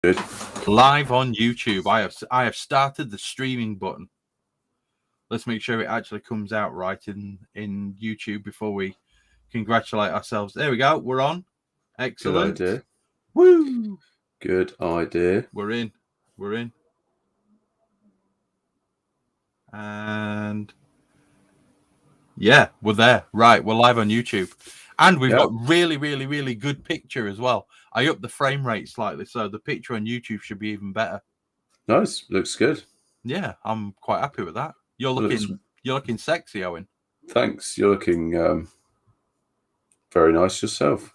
Good. Live on YouTube. I have started the streaming button. Let's make sure it actually comes out right in YouTube before we congratulate ourselves. There we go. We're on. Excellent. Good idea. Woo! Good idea. We're in. And yeah, we're there. Right, we're live on YouTube. And we've got really, really, really good picture as well. I upped the frame rate slightly, so the picture on YouTube should be even better. Nice. Looks good. Yeah, I'm quite happy with that. You're looking sexy, Owen. Thanks. You're looking very nice yourself.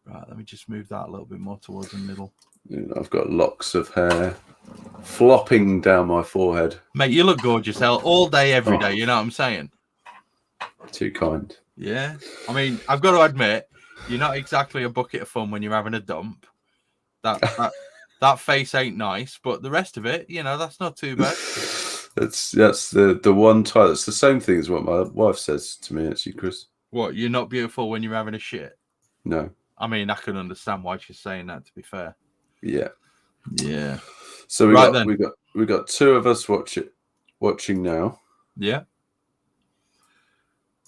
Right, let me just move that a little bit more towards the middle. I've got locks of hair flopping down my forehead. Mate, you look gorgeous all day, every day. You know what I'm saying? Too kind. Yeah. I mean, I've got to admit, you're not exactly a bucket of fun when you're having a dump. That face ain't nice, but the rest of it, that's not too bad. That's the one time. It's the same thing as what my wife says to me, actually, Chris. What, you're not beautiful when you're having a shit? No. I mean, I can understand why she's saying that, to be fair. Yeah. Yeah. So we got two of us watching now. Yeah.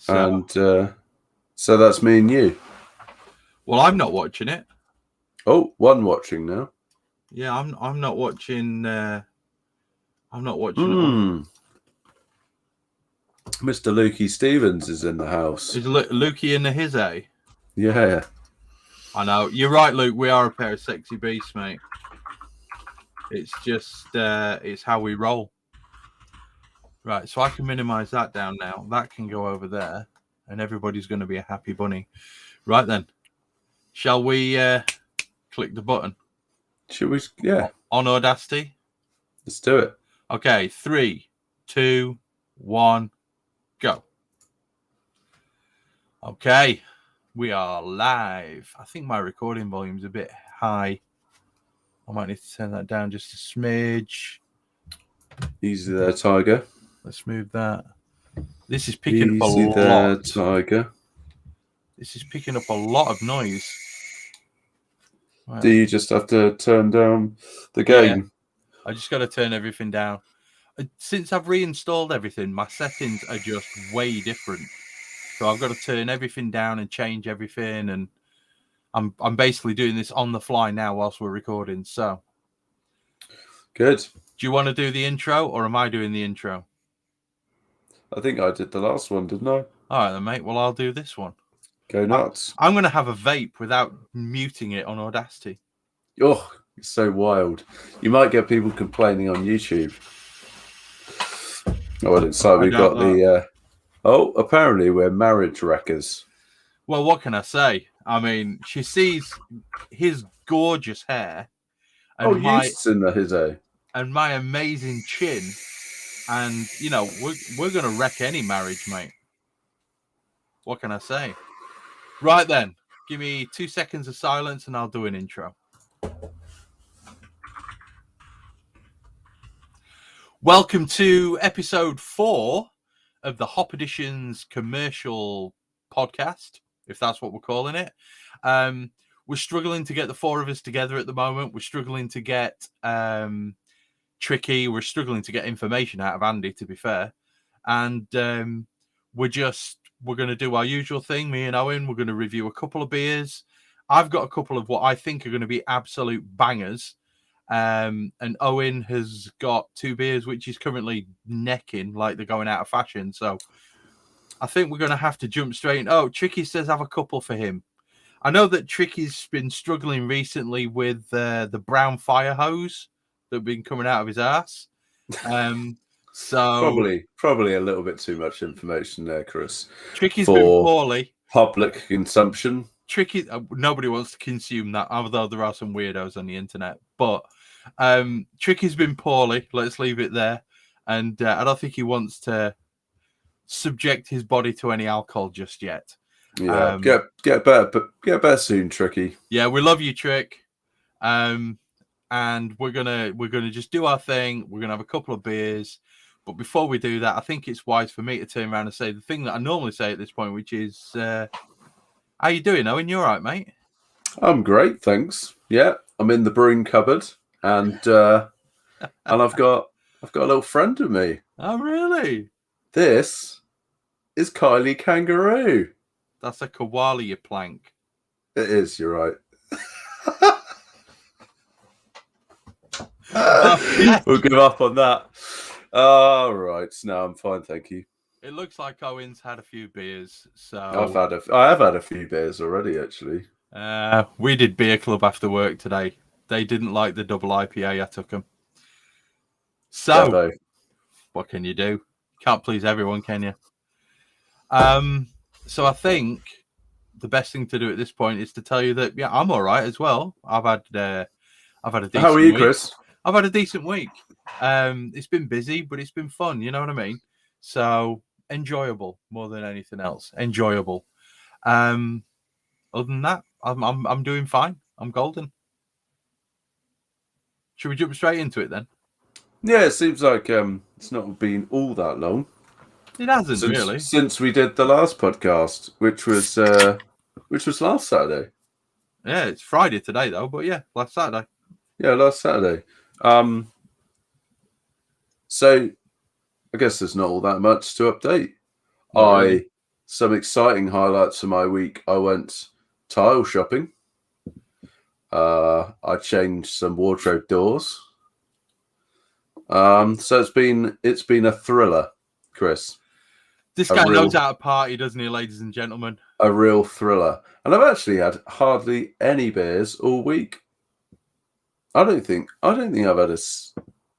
And so that's me and you. Well, I'm not watching it. Oh, one watching now. Yeah, I'm not watching. I'm not watching it. Mr. Lukey Stevens is in the house. Is Lukey in the his, eh? Yeah. I know. You're right, Luke. We are a pair of sexy beasts, mate. It's just, it's how we roll. Right, so I can minimize that down now. That can go over there, and everybody's going to be a happy bunny. Right then. Shall we click the button? Should we? Yeah. On Audacity? Let's do it. Okay, 3, 2, 1, go. Okay, we are live. I think my recording volume's a bit high. I might need to turn that down just a smidge. Easy there, Tiger. Let's move that. This is picking up a lot. Easy there, lot. Tiger. This is picking up a lot of noise. Right. Do you just have to turn down the gain? Yeah, I just got to turn everything down. Since I've reinstalled everything, my settings are just way different. So I've got to turn everything down and change everything, and I'm basically doing this on the fly now whilst we're recording. So good. Do you want to do the intro, or am I doing the intro? I think I did the last one, didn't I? All right, then, mate. Well, I'll do this one. Go nuts. I'm going to have a vape without muting it on Audacity. Oh, it's so wild. You might get people complaining on YouTube. Oh, it looks like we've got the... apparently we're marriage wreckers. Well, what can I say? I mean, she sees his gorgeous hair. And in his hair. And my amazing chin. And, we're going to wreck any marriage, mate. What can I say? Right then, give me 2 seconds of silence and I'll do an intro. Welcome to episode 4 of the Hop Editions commercial podcast, if that's what we're calling it. We're struggling to get the 4 of us together at the moment. We're struggling to get Tricky. We're struggling to get information out of Andy, to be fair. And we're going to do our usual thing. Me and Owen, we're going to review a couple of beers. I've got a couple of what I think are going to be absolute bangers. And Owen has got 2 beers, which he's currently necking like they're going out of fashion. So I think we're going to have to jump straight in. Oh, Tricky says have a couple for him. I know that Tricky's been struggling recently with the brown fire hose that have been coming out of his ass. So probably a little bit too much information there, Chris. Tricky's been poorly. Public consumption. Tricky, nobody wants to consume that, although there are some weirdos on the internet. But Tricky's been poorly. Let's leave it there. And I don't think he wants to subject his body to any alcohol just yet. Yeah, get better soon, Tricky. Yeah, we love you, Trick. And we're gonna just do our thing. We're gonna have a couple of beers. But before we do that, I think it's wise for me to turn around and say the thing that I normally say at this point, which is, how you doing, Owen? You all right, mate? I'm great, thanks. Yeah, I'm in the brewing cupboard, and I've got a little friend with me. Oh, really? This is Kylie Kangaroo. That's a koala plank. It is. You're right. Okay. We'll give up on that. All right. No, I'm fine, thank you. It looks like Owen's had a few beers, so I have had a few beers already, actually. we did beer club after work today. They didn't like the double IPA I took them. So Devo. what can you do? Can't please everyone, can you? So I think the best thing to do at this point is to tell you that I'm all right as well. I've had a decent How are you, week. Chris? I've had a decent week. It's been busy, but it's been fun. You know what I mean? So enjoyable more than anything else. Enjoyable. Other than that, I'm doing fine. I'm golden. Should we jump straight into it then? Yeah, it seems like it's not been all that long. It hasn't really. Since we did the last podcast, which was last Saturday. Yeah, it's Friday today though, but yeah, last Saturday. Yeah, last Saturday. So I guess there's not all that much to update. Not really. Some exciting highlights of my week. I went tile shopping. I changed some wardrobe doors. So it's been a thriller, Chris. This guy knows how to party, doesn't he, ladies and gentlemen? A real thriller. And I've actually had hardly any beers all week. I don't think I've had a...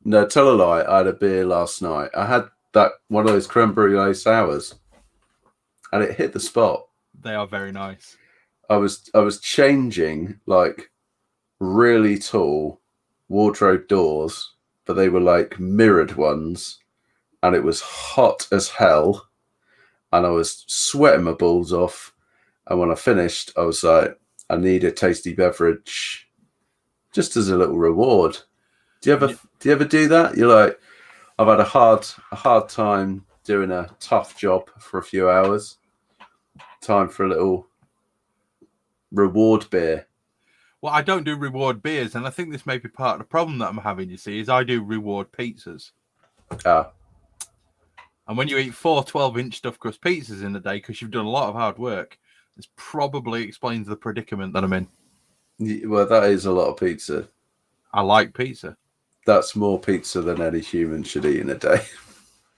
No, tell a lie, I had a beer last night. I had that one of those creme brulee sours, and it hit the spot. They are very nice. I was changing like really tall wardrobe doors, but they were like mirrored ones, and it was hot as hell, and I was sweating my balls off. And when I finished, I was like, I need a tasty beverage, just as a little reward. Do you ever do that? You're like, I've had a hard time doing a tough job for a few hours. Time for a little reward beer. Well, I don't do reward beers, and I think this may be part of the problem that I'm having, you see, is I do reward pizzas. Ah. And when you eat 4 12-inch stuffed crust pizzas in a day because you've done a lot of hard work, this probably explains the predicament that I'm in. Well, that is a lot of pizza. I like pizza. That's more pizza than any human should eat in a day.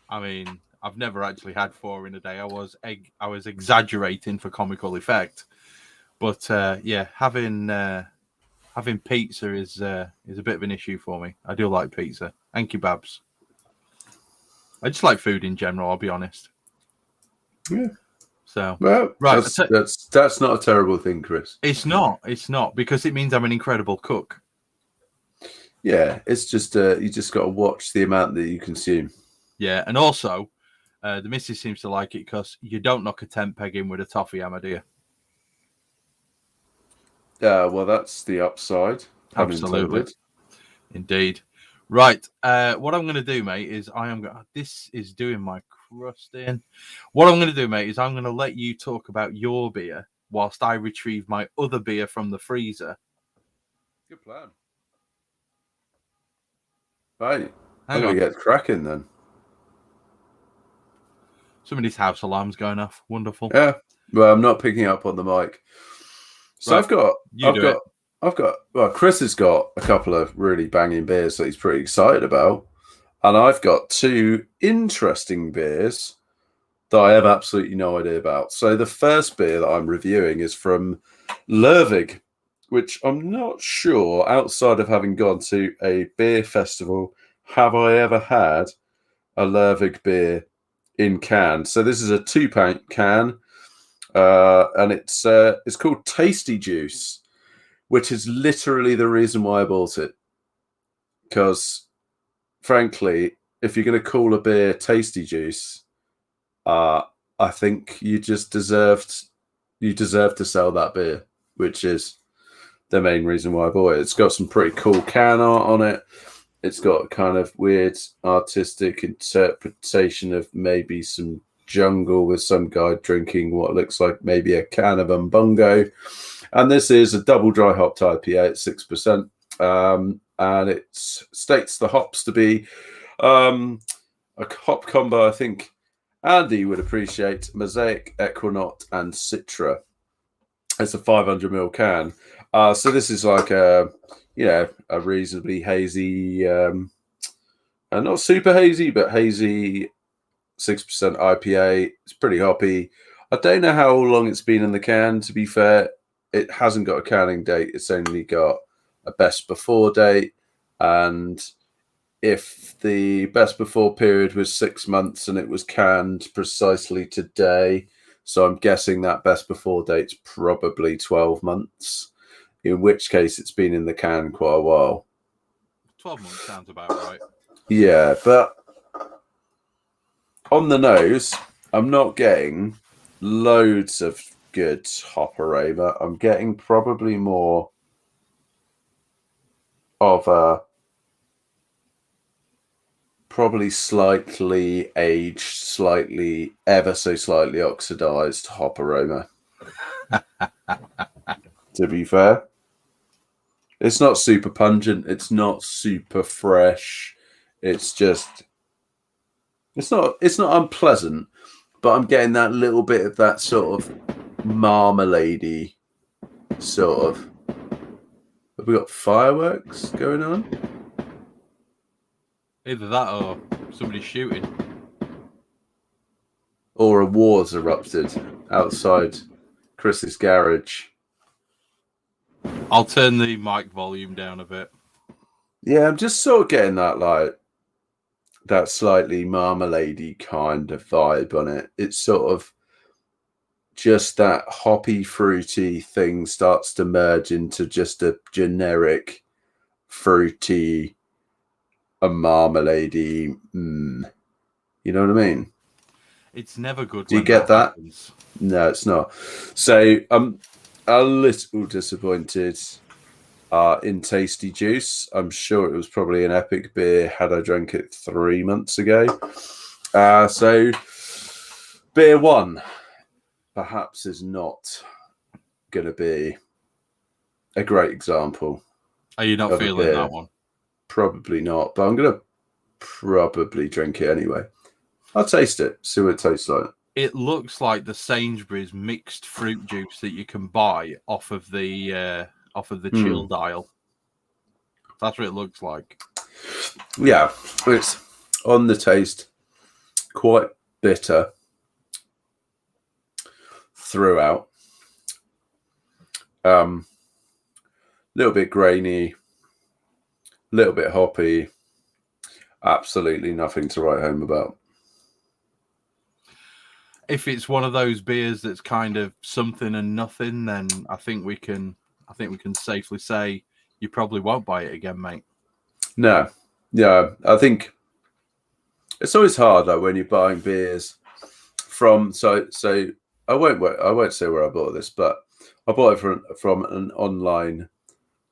I mean, I've never actually had 4 in a day. I was exaggerating for comical effect, but yeah, having pizza is a bit of an issue for me. I do like pizza and kebabs. I just like food in general. I'll be honest. Yeah. So well, right, that's not a terrible thing, Chris. It's not because it means I'm an incredible cook. Yeah, it's just you just got to watch the amount that you consume. Yeah, and also the missus seems to like it because you don't knock a tent peg in with a toffee hammer, do you? Well, that's the upside. Absolutely, indeed. Right, what I'm going to do, mate, is this is doing my crust in. What I'm going to do, mate, is I'm going to let you talk about your beer whilst I retrieve my other beer from the freezer. Good plan. Right, I'm going to get cracking then. Somebody's house alarm's going off. Wonderful. Yeah, well, I'm not picking up on the mic. So right. Well, Chris has got a couple of really banging beers that he's pretty excited about. And I've got 2 interesting beers that I have absolutely no idea about. So the first beer that I'm reviewing is from Lervig, which I'm not sure, outside of having gone to a beer festival, have I ever had a Lervig beer in can. So this is a 2-pint can, and it's called Tasty Juice, which is literally the reason why I bought it. Because, frankly, if you're going to call a beer Tasty Juice, I think you deserve to sell that beer, which is the main reason why I bought it. It's got some pretty cool can art on it. It's got kind of weird artistic interpretation of maybe some jungle with some guy drinking what looks like maybe a can of Umbongo. And this is a double dry hopped IPA at 6%. And it states the hops to be a hop combo, I think Andy would appreciate: Mosaic, Equinaut, and Citra. It's a 500ml can. So this is like a reasonably hazy, not super hazy, but hazy 6% IPA. It's pretty hoppy. I don't know how long it's been in the can, to be fair. It hasn't got a canning date. It's only got a best before date. And if the best before period was 6 months and it was canned precisely today, so I'm guessing that best before date's probably 12 months, in which case it's been in the can quite a while. 12 months sounds about right. Yeah, but on the nose, I'm not getting loads of good hop aroma. I'm getting probably more of a probably slightly aged, ever so slightly oxidized hop aroma. To be fair, it's not super pungent. It's not super fresh. It's just, it's not unpleasant, but I'm getting that little bit of that sort of marmalade-y sort of. Have we got fireworks going on? Either that or somebody's shooting. Or a war's erupted outside Chris's garage. I'll turn the mic volume down a bit. Yeah, I'm just sort of getting that slightly marmalade-y kind of vibe on it. It's sort of just that hoppy, fruity thing starts to merge into just a generic fruity, a marmalade-y. You know what I mean? It's never good. Do you get that? Happens. No, it's not. So I'm a little disappointed in Tasty Juice. I'm sure it was probably an epic beer had I drank it 3 months ago. So beer 1 perhaps is not going to be a great example. Are you not feeling that one? Probably not, but I'm going to probably drink it anyway. I'll taste it, see what it tastes like. It looks like the Sainsbury's mixed fruit juice that you can buy off of the chilled aisle. That's what it looks like. Yeah, it's on the taste quite bitter throughout. Little bit grainy, little bit hoppy. Absolutely nothing to write home about. If it's one of those beers that's kind of something and nothing, then I think we can safely say you probably won't buy it again, mate. No, yeah, I think it's always hard, like when you're buying beers from. So I won't say where I bought this, but I bought it from an online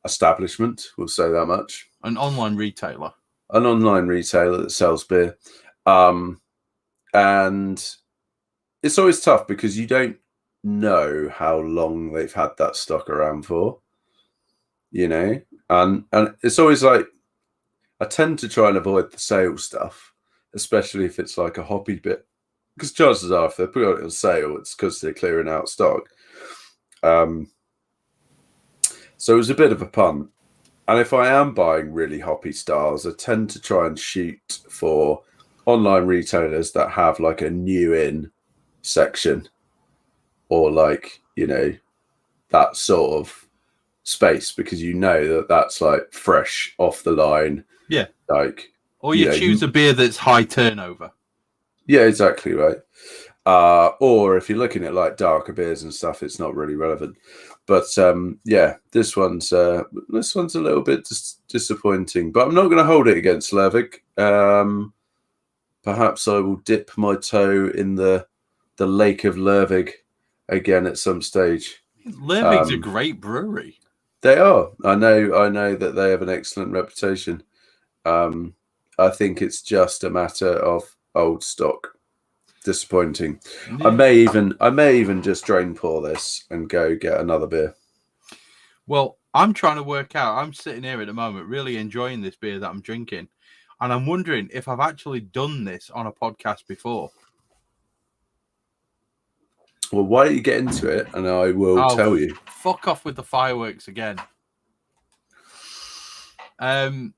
establishment. We'll say that much. An online retailer that sells beer, and it's always tough because you don't know how long they've had that stock around for, and it's always like I tend to try and avoid the sale stuff, especially if it's like a hoppy bit, because chances are if they put it on sale, it's because they're clearing out stock. So it was a bit of a punt. And if I am buying really hoppy styles, I tend to try and shoot for online retailers that have like a new in section, or like, that sort of space, because that's like fresh off the line. Yeah. Like, or you choose a beer that's high turnover. Yeah, exactly right. Or if you're looking at like darker beers and stuff, it's not really relevant. But this one's a little bit disappointing. But I'm not going to hold it against Lervig. Perhaps I will dip my toe in the lake of Lervig again at some stage. Lervig's a great brewery. They are. I know that they have an excellent reputation. I think it's just a matter of old stock. Disappointing. Yeah. I may even just drain pour this and go get another beer. Well, I'm trying to work out. I'm sitting here at the moment, really enjoying this beer that I'm drinking, and I'm wondering if I've actually done this on a podcast before. Well, why don't you get into it, and I will tell you. Fuck off with the fireworks again.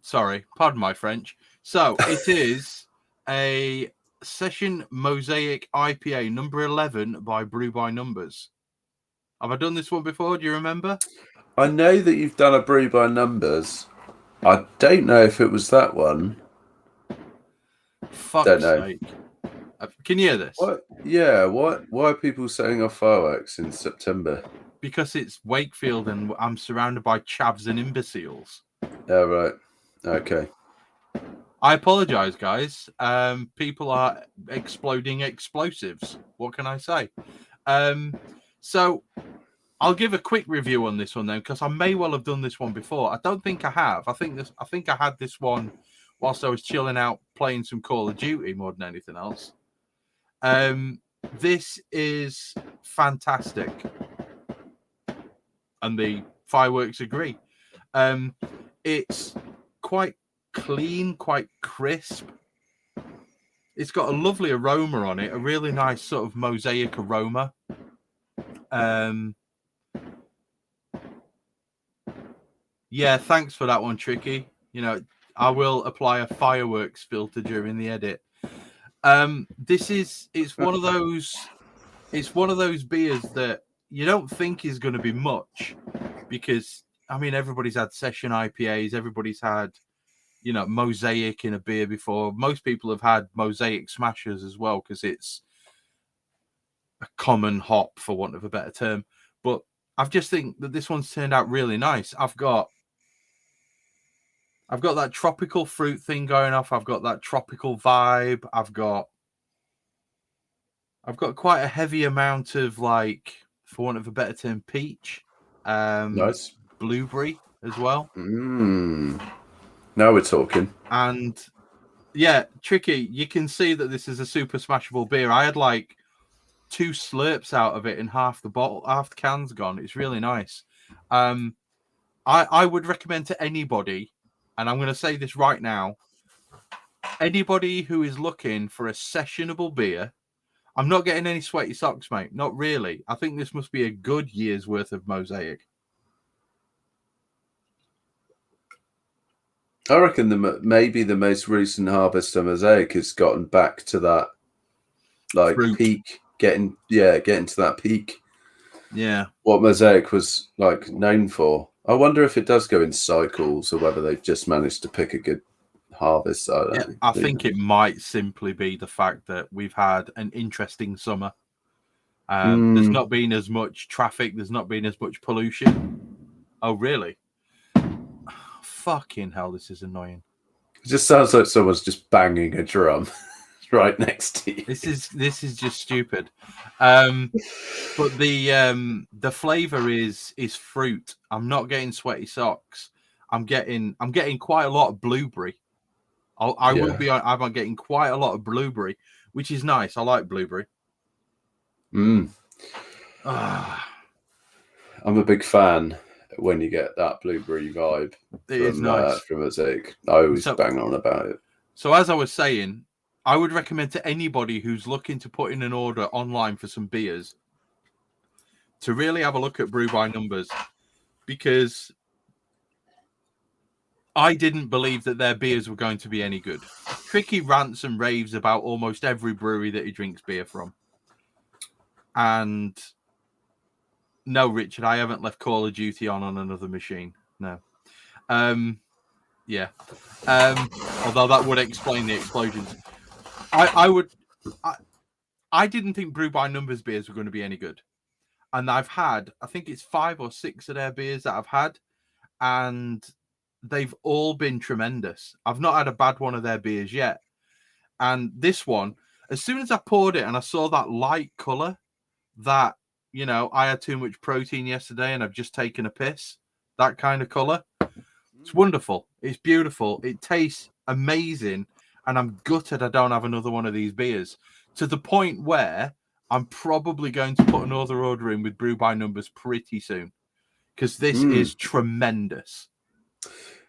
Sorry, pardon my French. So it is a Session Mosaic IPA number 11 by Brew by Numbers. Have I done this one before? Do you remember? I know that you've done a Brew by Numbers. I don't know if it was that one. Fuck's sake. Can you hear this? What? Yeah, why are people setting off fireworks in September? Because it's Wakefield and I'm surrounded by chavs and imbeciles. Oh, right. Okay. I apologise, guys. People are exploding explosives. What can I say? So I'll give a quick review on this one then, because I may well have done this one before. I don't think I have. I think I had this one whilst I was chilling out playing some Call of Duty more than anything else. This is fantastic, and the fireworks agree. It's quite clean, quite crisp. It's got a lovely aroma on it, a really nice sort of mosaic aroma. Yeah, thanks for that one, Tricky. You know, I will apply a fireworks filter during the edit. It's one of those beers that you don't think is going to be much, because I mean everybody's had session IPAs, everybody's had, you know, mosaic in a beer before. Most people have had mosaic smashers as well, because it's a common hop, for want of a better term. But I just think that this one's turned out really nice. I've got that tropical fruit thing going off. I've got that tropical vibe. I've got quite a heavy amount of, like, for want of a better term, peach, Nice, blueberry as well. Now we're talking. And yeah, Tricky, you can see that this is a super smashable beer. I had like 2 slurps out of it and half the can's gone. It's really nice. I would recommend to anybody, and I'm going to say this right now, anybody who is looking for a sessionable beer. I'm not getting any sweaty socks, mate. Not really. I think this must be a good year's worth of mosaic. I reckon maybe the most recent harvest of mosaic has gotten back to that, like, fruit. Peak, getting to that peak. Yeah. What mosaic was, like, known for. I wonder if it does go in cycles, or whether they've just managed to pick a good harvest. I think it might simply be the fact that we've had an interesting summer. There's not been as much traffic. There's not been as much pollution. Oh, really? Fucking hell, this is annoying. It just sounds like someone's just banging a drum right next to you. This is just stupid. But the flavor is fruit. I'm not getting sweaty socks. I'm getting quite a lot of blueberry. I'm getting quite a lot of blueberry, which is nice. I like blueberry. I'm a big fan when you get that blueberry vibe. It is nice from mosaic. I always bang on about it. So as I was saying, I would recommend to anybody who's looking to put in an order online for some beers to really have a look at Brew by Numbers, because I didn't believe that their beers were going to be any good. Tricky rants and raves about almost every brewery that he drinks beer from. And no, Richard, I haven't left Call of Duty on another machine. No. Yeah. Although that would explain the explosions. I didn't think Brew by Numbers beers were going to be any good. And I've had, I think it's 5 or 6 of their beers that I've had, and they've all been tremendous. I've not had a bad one of their beers yet. And this one, as soon as I poured it and I saw that light colour, that, you know, I had too much protein yesterday and I've just taken a piss, that kind of colour, it's wonderful. It's beautiful. It tastes amazing. And I'm gutted I don't have another one of these beers, to the point where I'm probably going to put another order in with Brew by Numbers pretty soon, because this is tremendous.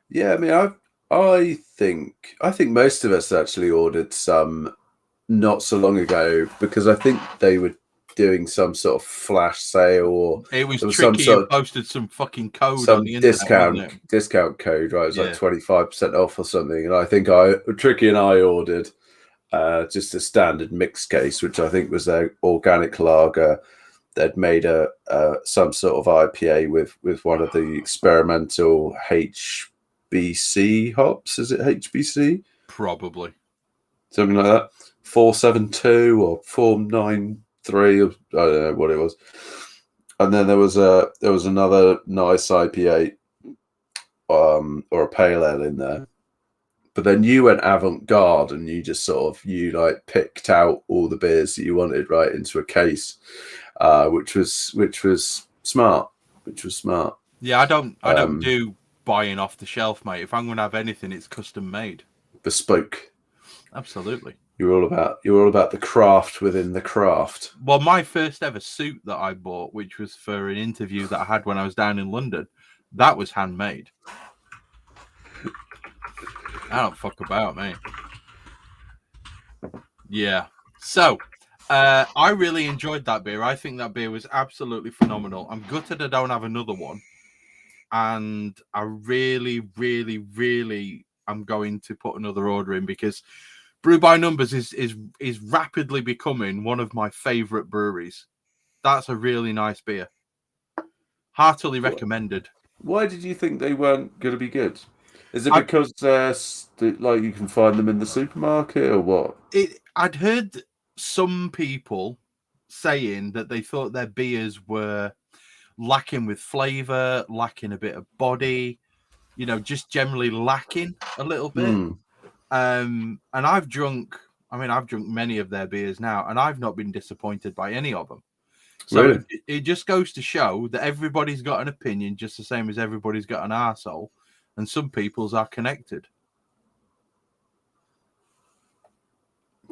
Yeah, I mean, I think most of us actually ordered some not so long ago because I think they were doing some sort of flash sale, or It was there was tricky. some sort You posted some fucking code some on the internet, discount code, right? It was Yeah. like 25% off or something. And I think Tricky and I ordered just a standard mixed case, which I think was their organic lager. They'd made some sort of IPA with one of the experimental HBC hops. Is it HBC? Probably. Something like that. 472 or 493, or I don't know what it was. And then there was another nice IPA or a pale ale in there. But then you went avant-garde and you just like picked out all the beers that you wanted right into a case, which was smart. Yeah, I don't do buying off the shelf, mate. If I'm going to have anything, it's custom made, bespoke. Absolutely. You're all about the craft within the craft. Well, my first ever suit that I bought, which was for an interview that I had when I was down in London, that was handmade. I don't fuck about, mate. Yeah. So, I really enjoyed that beer. I think that beer was absolutely phenomenal. I'm gutted I don't have another one. And I really, really, really am going to put another order in because Brew by Numbers is rapidly becoming one of my favourite breweries. That's a really nice beer. Heartily recommended. Why did you think they weren't going to be good? Is it because like you can find them in the supermarket or what? I'd heard some people saying that they thought their beers were lacking with flavour, lacking a bit of body, just generally lacking a little bit. And I've drunk many of their beers now, and I've not been disappointed by any of them. So really? it just goes to show that everybody's got an opinion, just the same as everybody's got an arsehole, and some people's are connected.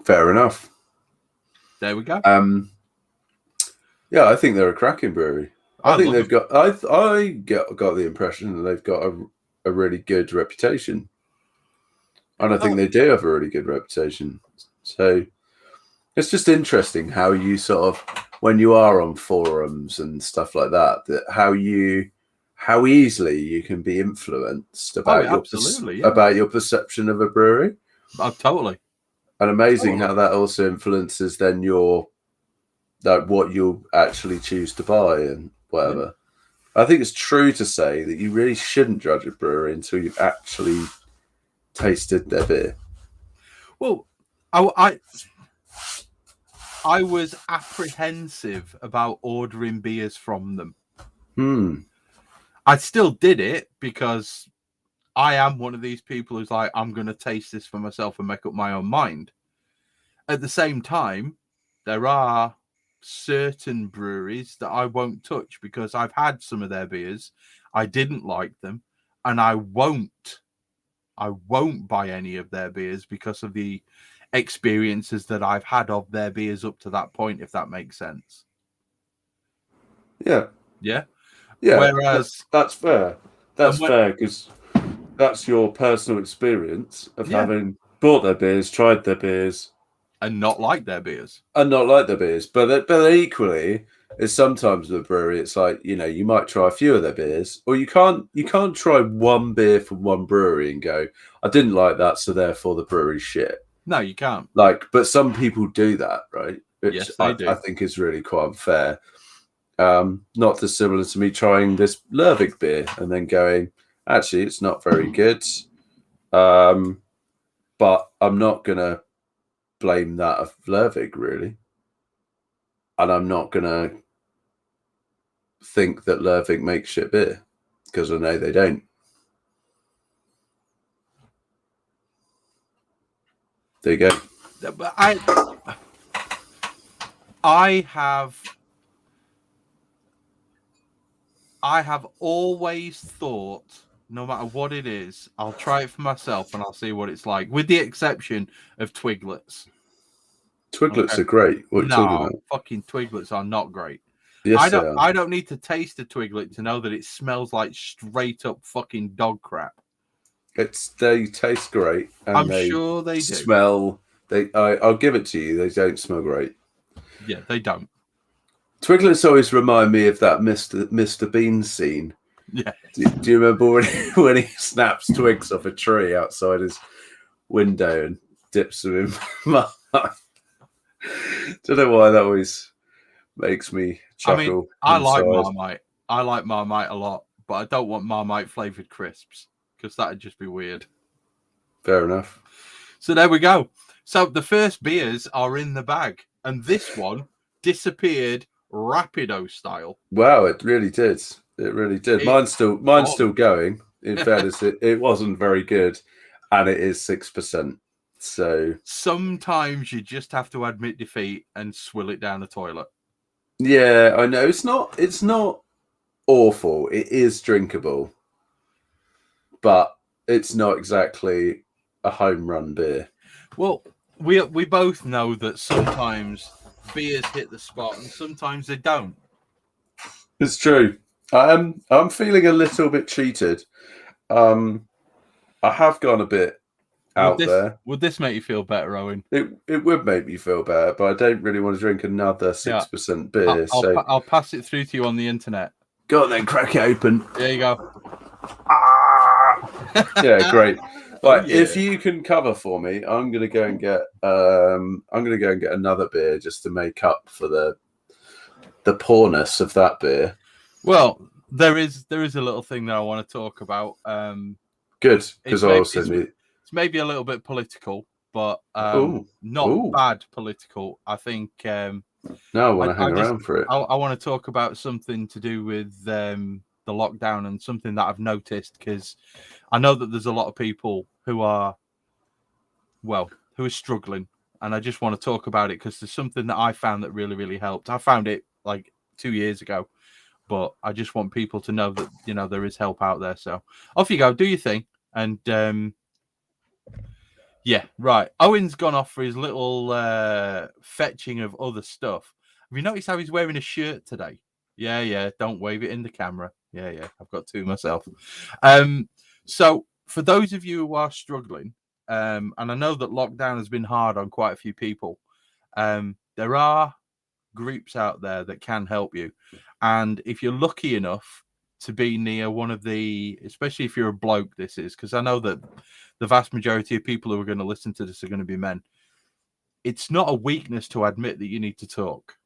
Fair enough. There we go. Yeah, I think they're a cracking brewery. I think they've got. I got the impression that they've got a really good reputation, and I think they do have a really good reputation. So it's just interesting how you sort of, when you are on forums and stuff like that how easily you can be influenced about about your perception of a brewery. Oh, totally. And amazing how that also influences then what you'll actually choose to buy and whatever. Yeah. I think it's true to say that you really shouldn't judge a brewery until you've actually tasted their beer. Well, I was apprehensive about ordering beers from them. I still did it because I am one of these people who's like, I'm going to taste this for myself and make up my own mind. At the same time, there are certain breweries that I won't touch because I've had some of their beers. I didn't like them, and I won't buy any of their beers because of the experiences that I've had of their beers up to that point, if that makes sense. Yeah. Whereas that's fair. That's fair because that's your personal experience of having bought their beers, tried their beers, and not like their beers. But equally, is sometimes with a brewery, it's like, you might try a few of their beers, or you can't try one beer from one brewery and go, I didn't like that, so therefore the brewery's shit. No, you can't. But some people do that, right? Which yes, they do. I think is really quite unfair. Not dissimilar to me trying this Lervig beer and then going, actually, it's not very good. But I'm not going to blame that of Lervig, really. And I'm not going to think that Lervig makes shit beer because I know they don't. There you go. But I have always thought, no matter what it is, I'll try it for myself and I'll see what it's like, with the exception of Twiglets. Twiglets are great. What are you talking about? Fucking Twiglets are not great. Yes, I don't need to taste a Twiglet to know that it smells like straight up fucking dog crap. They taste great, and I'm sure they do. Smell. I'll give it to you. They don't smell great. Yeah, they don't. Twiglets always remind me of that Mr. Bean scene. Yeah. Do you remember when he snaps twigs off a tree outside his window and dips them in Marmite? Don't know why that always makes me chuckle. I mean, I like Marmite. I like Marmite a lot, but I don't want Marmite flavored crisps because that'd just be weird. Fair enough. So there we go. So the first beers are in the bag, and this one disappeared rapido style. Wow, it really did. It really did. Mine's still going. In fairness, it wasn't very good, and it is 6%. So sometimes you just have to admit defeat and swill it down the toilet. Yeah, I know. It's not awful. It is drinkable, but it's not exactly a home run beer. Well, we both know that sometimes beers hit the spot and sometimes they don't. It's true. I'm feeling a little bit cheated. I have gone a bit out there. Would this make you feel better, Owen? It would make me feel better, but I don't really want to drink another 6% beer. I'll pass it through to you on the internet. Go on then, crack it open. There you go. Yeah, great. Right, if you can cover for me, I'm gonna go and get another beer just to make up for the poorness of that beer. Well, there is a little thing that I want to talk about. Good, because it's maybe a little bit political, but not bad political. I think. No, I want to hang around for it. I want to talk about something to do with the lockdown and something that I've noticed, because I know that there's a lot of people who are struggling, and I just want to talk about it because there's something that I found that really, really helped. I found it like 2 years ago, but I just want people to know that, you know, there is help out there. So off you go, do your thing. And yeah, right. Owen's gone off for his little fetching of other stuff. Have you noticed how he's wearing a shirt today? Yeah. Don't wave it in the camera. Yeah. I've got two myself. So for those of you who are struggling, and I know that lockdown has been hard on quite a few people, there are groups out there that can help you. And if you're lucky enough to be near one of the, especially if you're a bloke, this is, because I know that the vast majority of people who are going to listen to this are going to be men. It's not a weakness to admit that you need to talk.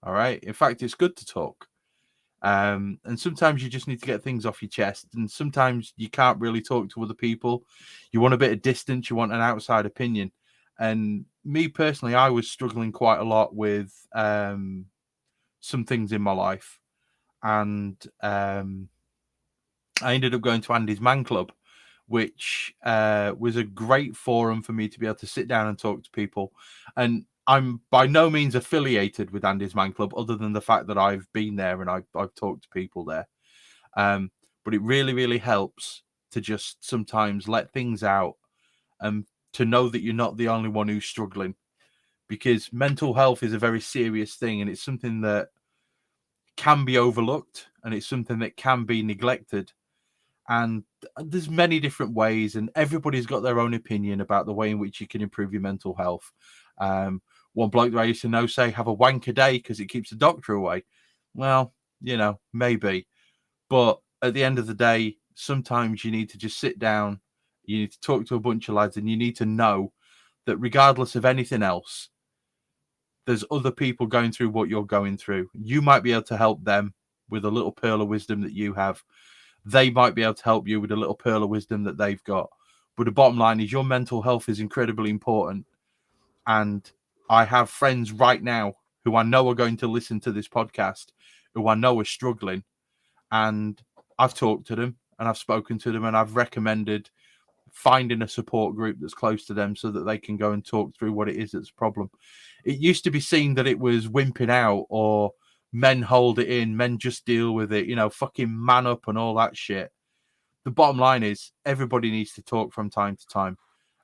All right. In fact, it's good to talk. And sometimes you just need to get things off your chest. And sometimes you can't really talk to other people. You want a bit of distance. You want an outside opinion. And me personally, I was struggling quite a lot with some things in my life. And I ended up going to Andy's Man Club, which was a great forum for me to be able to sit down and talk to people. And I'm by no means affiliated with Andy's Man Club, other than the fact that I've been there and I've talked to people there. But it really, really helps to just sometimes let things out and to know that you're not the only one who's struggling, because mental health is a very serious thing, and it's something that can be overlooked, and it's something that can be neglected. And there's many different ways, and everybody's got their own opinion about the way in which you can improve your mental health. One bloke that I used to know say, have a wank a day because it keeps the doctor away. Well, you know, maybe. But at the end of the day, sometimes you need to just sit down, you need to talk to a bunch of lads, and you need to know that regardless of anything else, there's other people going through what you're going through. You might be able to help them with a little pearl of wisdom that you have. They might be able to help you with a little pearl of wisdom that they've got. But the bottom line is your mental health is incredibly important. And I have friends right now who I know are going to listen to this podcast, who I know are struggling. And I've talked to them and I've spoken to them and I've recommended finding a support group that's close to them so that they can go and talk through what it is that's a problem. It used to be seen that it was wimping out, or men hold it in, men just deal with it, you know, fucking man up and all that shit. The bottom line is everybody needs to talk from time to time.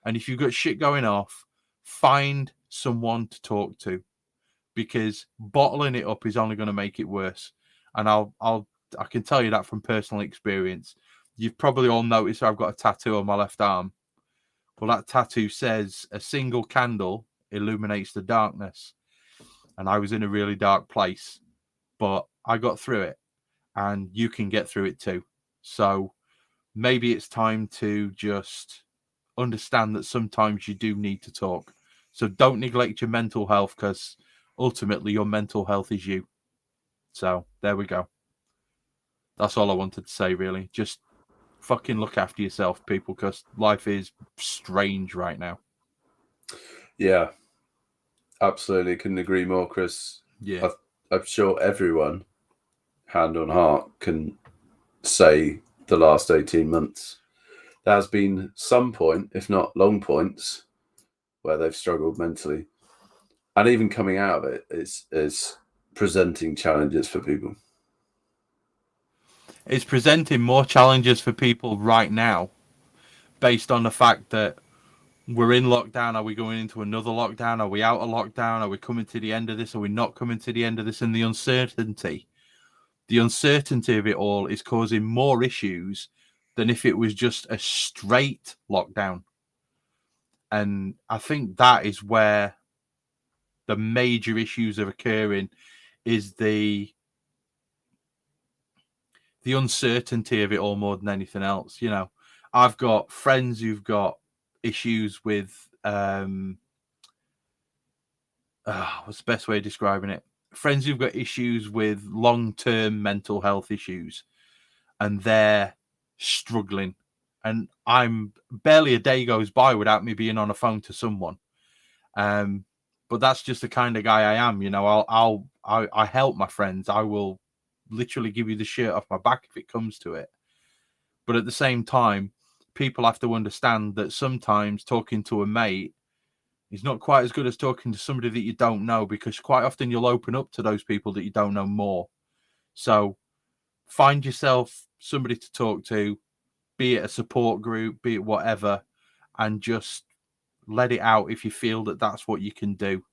And if you've got shit going off, find someone to talk to. because bottling it up is only going to make it worse. And I can tell you that from personal experience. You've probably all noticed I've got a tattoo on my left arm. Well, that tattoo says a single candle illuminates the darkness. And I was in a really dark place, but I got through it, and you can get through it too. So maybe it's time to just understand that sometimes you do need to talk. So don't neglect your mental health, because ultimately your mental health is you. So there we go. That's all I wanted to say, really. Just fucking look after yourself, people, because life is strange right now. Yeah, absolutely. Couldn't agree more, Chris. Yeah. I'm sure everyone, hand on heart, can say the last 18 months, there has been some point, if not long points, where they've struggled mentally. And even coming out of it is presenting challenges for people. It's presenting more challenges for people right now based on the fact that we're in lockdown. Are we going into another lockdown? Are we out of lockdown? Are we coming to the end of this? Are we not coming to the end of this? And the uncertainty of it all is causing more issues than if it was just a straight lockdown. And I think that is where the major issues are occurring, is the uncertainty of it all more than anything else. You know, I've got friends who've got issues with what's the best way of describing it? Friends who've got issues with long-term mental health issues, and they're struggling. And I'm barely a day goes by without me being on a phone to someone. But that's just the kind of guy I am. You know, I help my friends. I will literally give you the shirt off my back if it comes to it. But at the same time, people have to understand that sometimes talking to a mate is not quite as good as talking to somebody that you don't know, because quite often you'll open up to those people that you don't know more. So find yourself somebody to talk to, be it a support group, be it whatever, and just let it out if you feel that that's what you can do.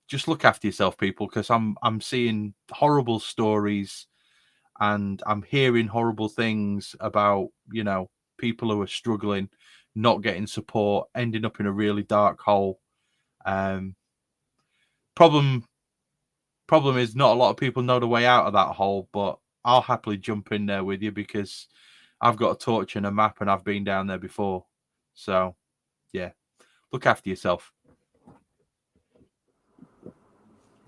Just look after yourself, people, because I'm seeing horrible stories, and I'm hearing horrible things about, you know, people who are struggling, not getting support, ending up in a really dark hole. Problem is, not a lot of people know the way out of that hole, but I'll happily jump in there with you, because I've got a torch and a map, and I've been down there before. So, yeah, look after yourself.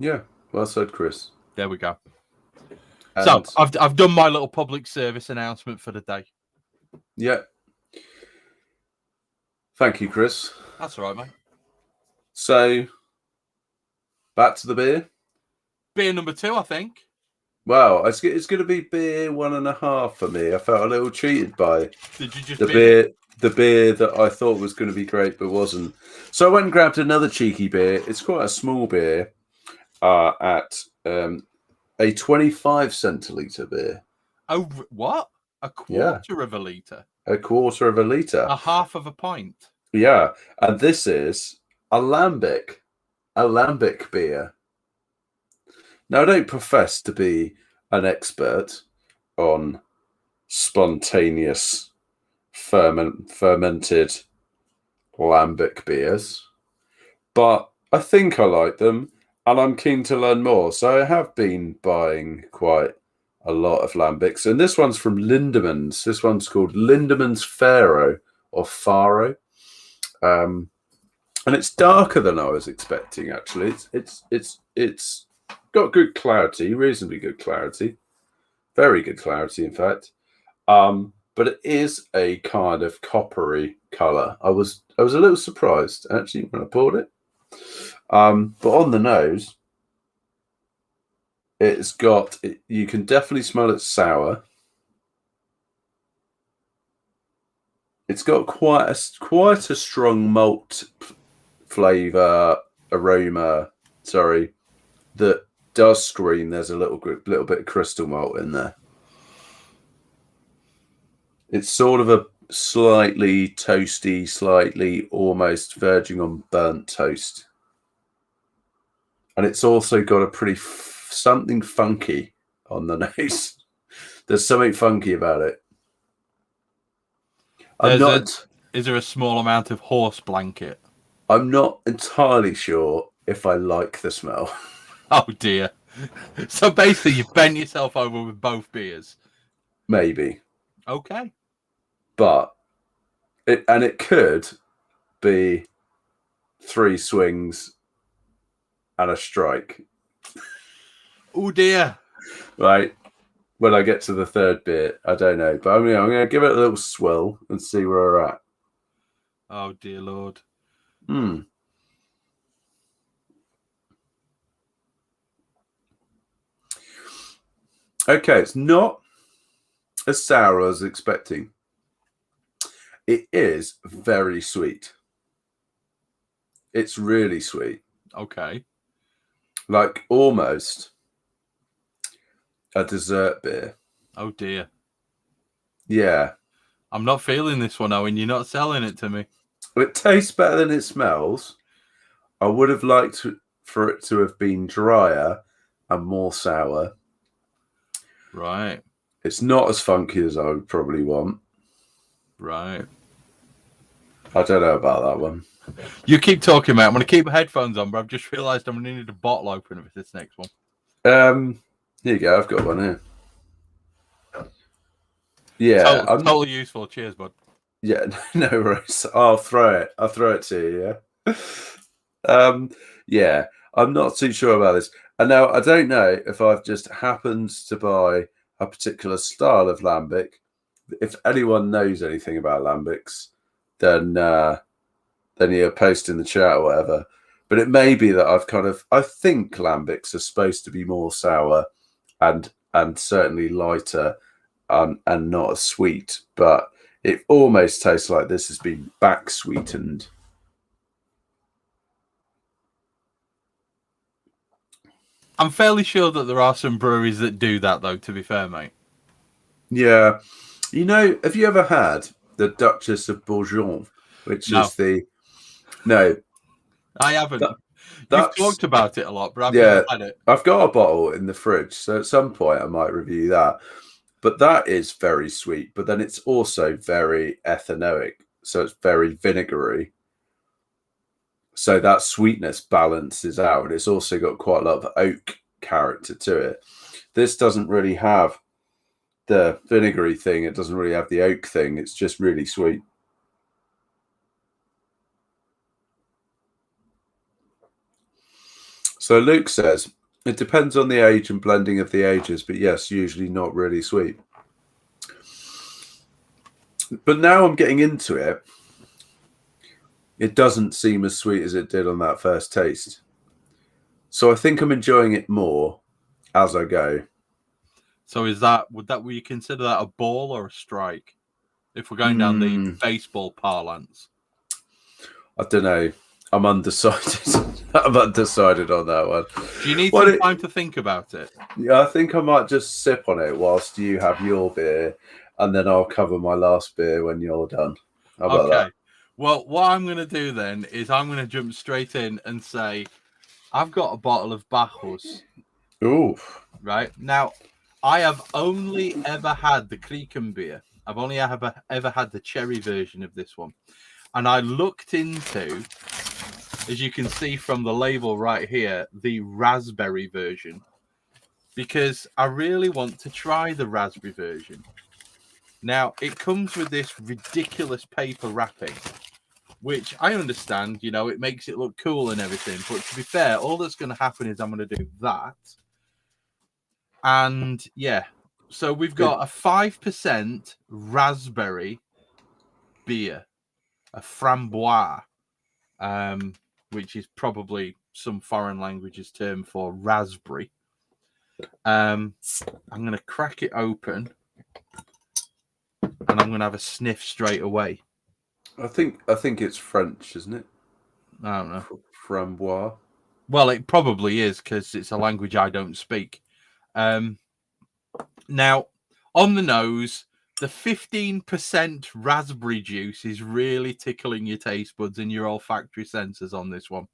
Yeah, well said, Chris. There we go. And so I've done my little public service announcement for the day. Yeah. Thank you, Chris. That's all right, mate. So, back to the beer. Beer number 2, I think. Wow, it's going to be beer 1.5 for me. I felt a little cheated by Did you just the beer that I thought was going to be great but wasn't. So I went and grabbed another cheeky beer. It's quite a small beer at a 25 centilitre beer. Oh, what? A quarter of a litre? A quarter of a litre. A half of a pint? Yeah, and this is a lambic beer. Now, I don't profess to be an expert on spontaneous fermented lambic beers, but I think I like them, and I'm keen to learn more. So I have been buying quite a lot of lambics, and this one's from Lindemans. This one's called Lindemans Faro, or Faro, and it's darker than I was expecting. Actually, it's got good clarity, reasonably good clarity, very good clarity, in fact. But it is a kind of coppery color. I was a little surprised actually when I poured it. But on the nose, it's got. You can definitely smell it's sour. It's got quite a strong malt flavor aroma. Sorry, that does scream. There's a little bit of crystal malt in there. It's sort of a slightly toasty, slightly almost verging on burnt toast. and it's also got a pretty something funky on the nose. There's something funky about it. Is there a small amount of horse blanket? I'm not entirely sure if I like the smell. Oh dear. So basically you've bent yourself over with both beers. Maybe. Okay. But it could be 3 swings and a strike. Oh dear. Right. When I get to the third beer, I don't know. But I'm going to give it a little swirl and see where we're at. Oh dear Lord. Okay, it's not as sour as I was expecting. It is very sweet. It's really sweet. Okay. Like almost a dessert beer. Oh dear. Yeah. I'm not feeling this one, Owen. You're not selling it to me. It tastes better than it smells. I would have liked for it to have been drier and more sour. Right. It's not as funky as I would probably want. Right. I don't know about that one. You keep talking, mate. I'm going to keep headphones on, but I've just realised I'm going to need a bottle opener for this next one. Here you go. I've got one here. Yeah. Totally useful. Cheers, bud. Yeah, no worries. I'll throw it to you, yeah? Yeah, I'm not too sure about this. And now, I don't know if I've just happened to buy a particular style of lambic. If anyone knows anything about lambics, then you post in the chat or whatever. But it may be that I think lambics are supposed to be more sour and certainly lighter and not as sweet, but it almost tastes like this has been back sweetened. I'm fairly sure that there are some breweries that do that, though, to be fair, mate. Yeah. You know, have you ever had the Duchess of Bourgogne, which is the... No. I haven't. You've talked about it a lot, but I've never had it. I've got a bottle in the fridge, so at some point I might review that. But that is very sweet, but then it's also very ethanoic, so it's very vinegary. So that sweetness balances out, and it's also got quite a lot of oak character to it. This doesn't really have the vinegary thing. It doesn't really have the oak thing. It's just really sweet. So Luke says, it depends on the age and blending of the ages, but yes, usually not really sweet. But now I'm getting into it. It doesn't seem as sweet as it did on that first taste. So I think I'm enjoying it more as I go. So would you consider that a ball or a strike? If we're going down the baseball parlance. I don't know. I'm undecided. I'm undecided on that one. Do you need some time to think about it? Yeah, I think I might just sip on it whilst you have your beer, and then I'll cover my last beer when you're done. How about that? Well, what I'm going to do then is I'm going to jump straight in and say, I've got a bottle of Bacchus. Ooh. Right. Now, I have only ever had the Krieken beer. I've only ever had the cherry version of this one. And I looked into, as you can see from the label right here, the raspberry version. Because I really want to try the raspberry version. Now, it comes with this ridiculous paper wrapping, which I understand, you know, it makes it look cool and everything. But to be fair, all that's going to happen is I'm going to do that. And yeah, so we've got a 5% raspberry beer, a framboise, which is probably some foreign language's term for raspberry. I'm going to crack it open and I'm going to have a sniff straight away. I think it's French, isn't it? I don't know. Framboise. Well, it probably is because it's a language I don't speak. Now, on the nose, the 15% raspberry juice is really tickling your taste buds and your olfactory sensors on this one.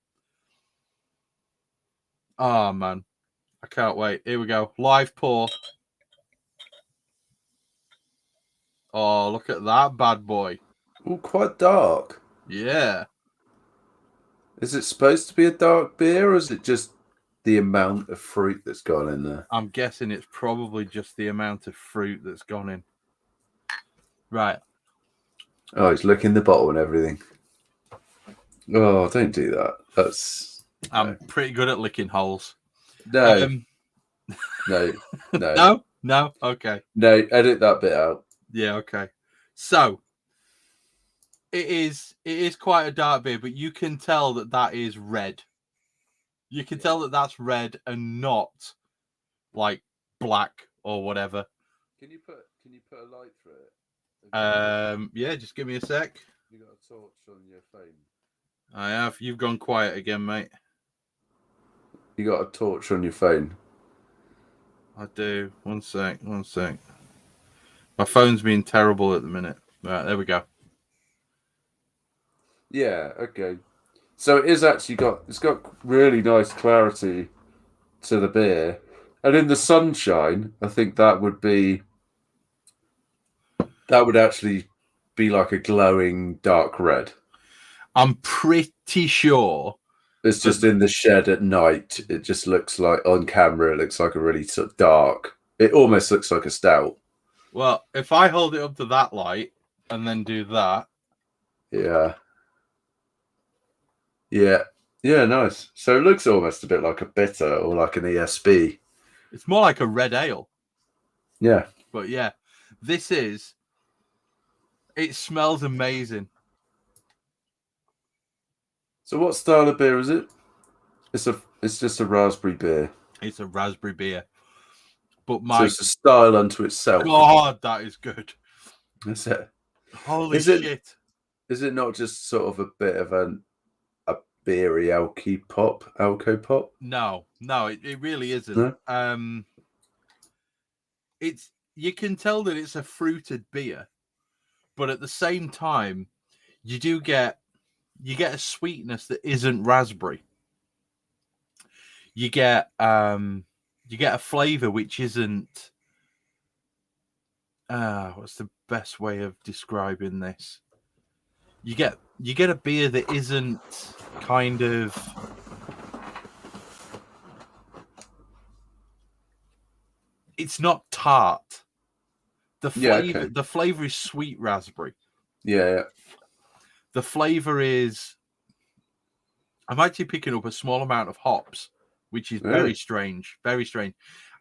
Oh, man. I can't wait. Here we go. Live pour. Oh, look at that bad boy. Oh, quite dark. Yeah. Is it supposed to be a dark beer, or is it just the amount of fruit that's gone in there? I'm guessing it's probably just the amount of fruit that's gone in. Right. Oh, he's licking the bottle and everything. Oh, don't do that. I'm pretty good at licking holes. No. No. No? Okay. No, edit that bit out. Yeah, okay. So, it is quite a dark beer, but you can tell that is red. You can tell that that's red and not like black or whatever. Can you put a light through it? Yeah, just give me a sec. You got a torch on your phone? I have. You've gone quiet again, mate. You got a torch on your phone? I do. One sec. My phone's being terrible at the minute. Right, there we go. Yeah, okay. So it's got really nice clarity to the beer. And in the sunshine, I think that would actually be like a glowing dark red. I'm pretty sure it's just in the shed at night. It just looks like on camera. It looks like a really sort of dark. It almost looks like a stout. Well, if I hold it up to that light and then do that, yeah, nice. So it looks almost a bit like a bitter or like an ESB. It's more like a red ale. Yeah, but yeah, it smells amazing. So what style of beer is it? It's just a raspberry beer. It's a raspberry beer. But so it's a style unto itself. God, that is good. That's it. Holy shit. Is it not just sort of a bit of a beery alco pop? No, it really isn't. No? You can tell that it's a fruited beer, but at the same time, you get a sweetness that isn't raspberry. You get a flavor which isn't. What's the best way of describing this? You get a beer that isn't kind of. It's not tart. The flavor is sweet raspberry. Yeah. The flavor is. I'm actually picking up a small amount of hops, which is very strange. Very strange.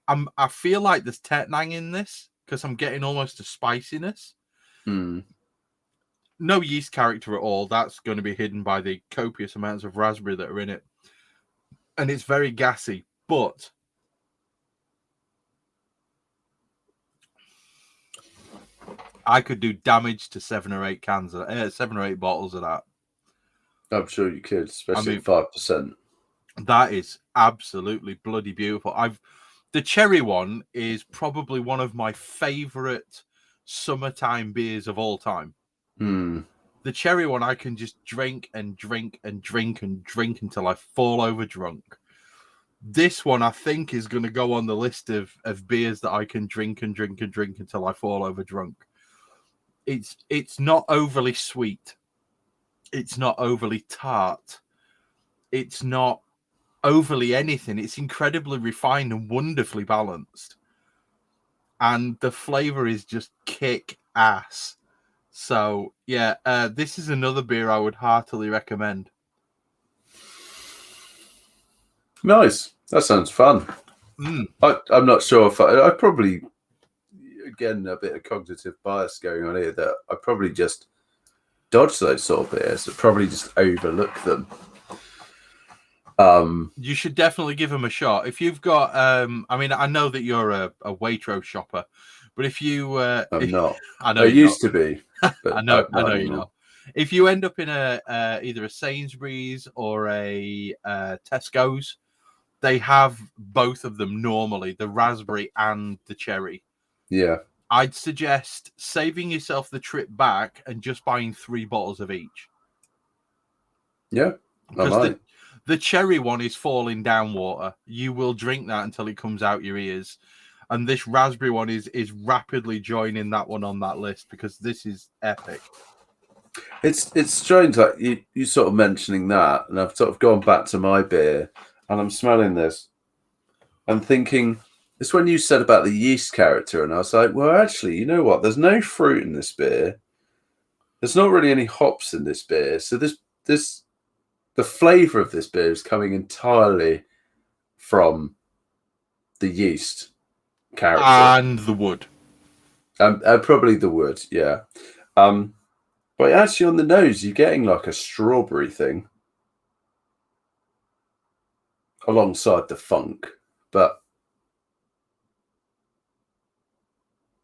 I feel like there's tetnang in this because I'm getting almost a spiciness. No yeast character at all. That's going to be hidden by the copious amounts of raspberry that are in it. And it's very gassy, but I could do damage to 7 or 8 bottles of that. I'm sure you could, especially 5%. That is absolutely bloody beautiful. The cherry one is probably one of my favorite summertime beers of all time. The cherry one I can just drink and drink and drink and drink until I fall over drunk. This one I think is going to go on the list of beers that I can drink and drink and drink until I fall over drunk. It's not overly sweet. It's not overly tart. It's not overly anything. It's incredibly refined and wonderfully balanced. And the flavor is just kick ass. So, yeah, this is another beer I would heartily recommend. Nice. That sounds fun. I'm not sure if I probably, again, a bit of cognitive bias going on here, that I probably just dodge those sort of beers. I probably just overlook them. You should definitely give them a shot. If you've got, I know that you're a Waitrose shopper, but if you, I'm not. I know I used to be. I know you're not. If you end up in either a Sainsbury's or a Tesco's, they have both of them normally, the raspberry and the cherry. Yeah. I'd suggest saving yourself the trip back and just buying 3 bottles of each. Yeah, I might. The cherry one is falling down water. You will drink that until it comes out your ears. And this raspberry one is rapidly joining that one on that list because this is epic. It's strange, like you sort of mentioning that, and I've sort of gone back to my beer, and I'm smelling this, and thinking, it's when you said about the yeast character, and I was like, well, actually, you know what? There's no fruit in this beer. There's not really any hops in this beer, so the flavour of this beer is coming entirely from the yeast character and the wood, and probably the wood, yeah. But actually, on the nose, you're getting like a strawberry thing alongside the funk. But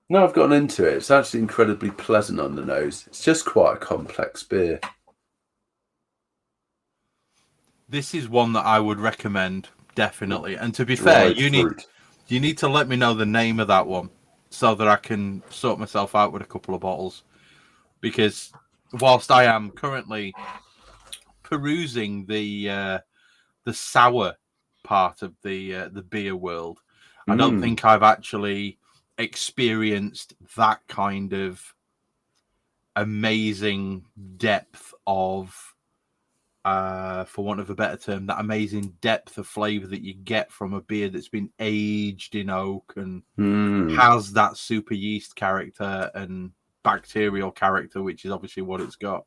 now I've gotten into it, it's actually incredibly pleasant on the nose. It's just quite a complex beer. This is one that I would recommend, definitely. And to be fair, you need to let me know the name of that one so that I can sort myself out with a couple of bottles. Because whilst I am currently perusing the sour part of the beer world, I don't think I've actually experienced that kind of amazing depth of, for want of a better term, that amazing depth of flavour that you get from a beer that's been aged in oak and has that super yeast character and bacterial character, which is obviously what it's got.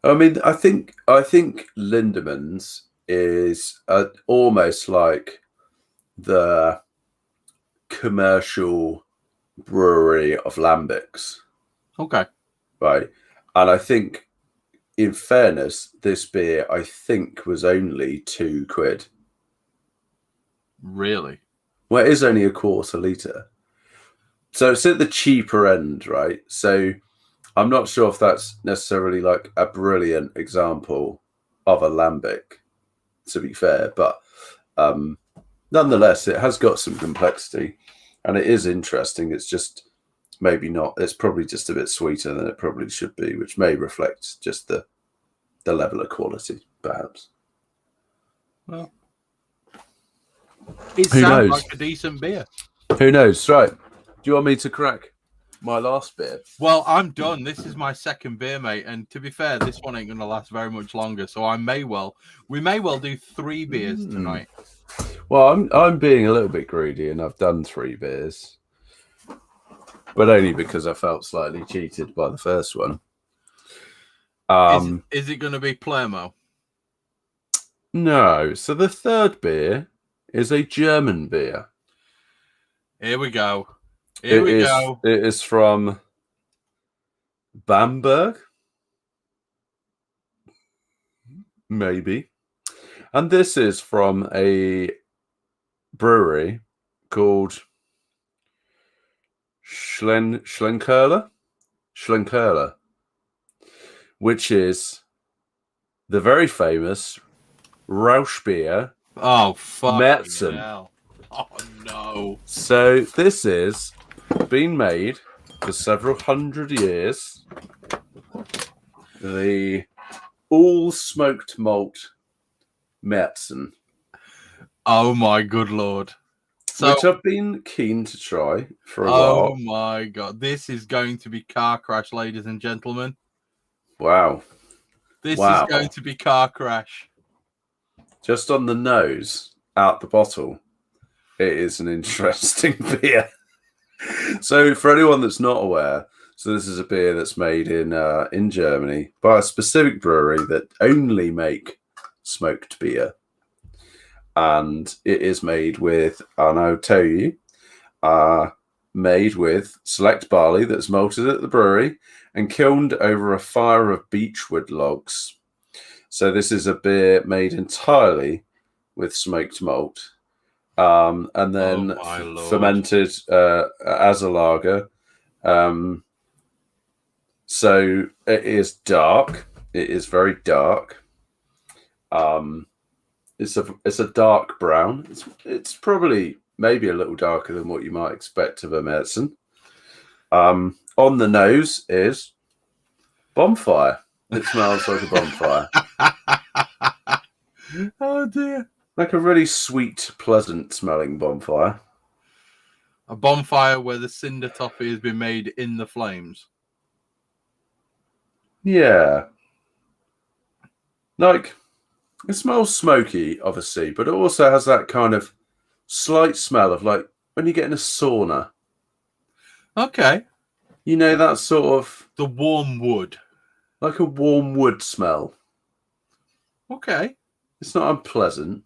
I mean, I think Lindemann's is almost like the commercial brewery of lambics. Okay. Right. And I think, in fairness, this beer, I think, was only £2. Really? Well, it is only a quarter litre. So it's at the cheaper end, right? So I'm not sure if that's necessarily like a brilliant example of a lambic, to be fair. But nonetheless, it has got some complexity and it is interesting. It's just maybe not. It's probably just a bit sweeter than it probably should be, which may reflect just the level of quality, perhaps. Well, it sounds like a decent beer. Who knows? Right. Do you want me to crack my last beer? Well, I'm done. This is my second beer, mate. And to be fair, this one ain't going to last very much longer. So we may well do 3 beers tonight. Well, I'm being a little bit greedy and I've done 3 beers. But only because I felt slightly cheated by the first one. Is it going to be Palermo? No. So the third beer is a German beer. Here we go. It is from Bamberg. Maybe. And this is from a brewery called Schlenkerla, which is the very famous Rauschbier. Oh, fuck. Märzen. Hell. Oh, no. So this is been made for several hundred years. The all smoked malt Märzen. Oh, my good Lord. Which I've been keen to try for a while. Oh my God. This is going to be car crash, ladies and gentlemen. Wow. This is going to be car crash. Just on the nose, out the bottle, it is an interesting beer. So for anyone that's not aware, so this is a beer that's made in Germany by a specific brewery that only make smoked beer. And it is made with, and I'll tell you, made with select barley that's malted at the brewery and kilned over a fire of beechwood logs. So this is a beer made entirely with smoked malt, and then fermented as a lager. So it is dark. It is very dark. It's a dark brown. It's probably maybe a little darker than what you might expect of a Märzen. On the nose is bonfire. It smells like a bonfire. Oh dear. Like a really sweet, pleasant smelling bonfire. A bonfire where the cinder toffee has been made in the flames. Yeah. Like, it smells smoky, obviously, but it also has that kind of slight smell of like when you get in a sauna. Okay. You know, that sort of... The warm wood. Like a warm wood smell. Okay. It's not unpleasant.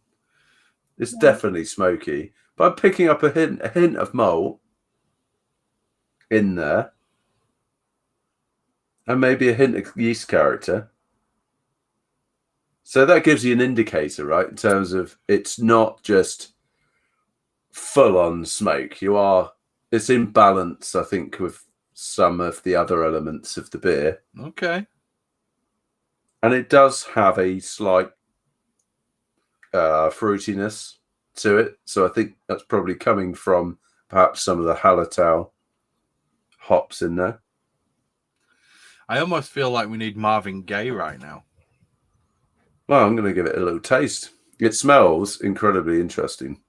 It's definitely smoky. But I'm picking up a hint of malt in there. And maybe a hint of yeast character. So that gives you an indicator, right? In terms of it's not just full-on smoke. It's in balance, I think, with some of the other elements of the beer. Okay. And it does have a slight fruitiness to it. So I think that's probably coming from perhaps some of the Hallertau hops in there. I almost feel like we need Marvin Gaye right now. Well, I'm going to give it a little taste. It smells incredibly interesting.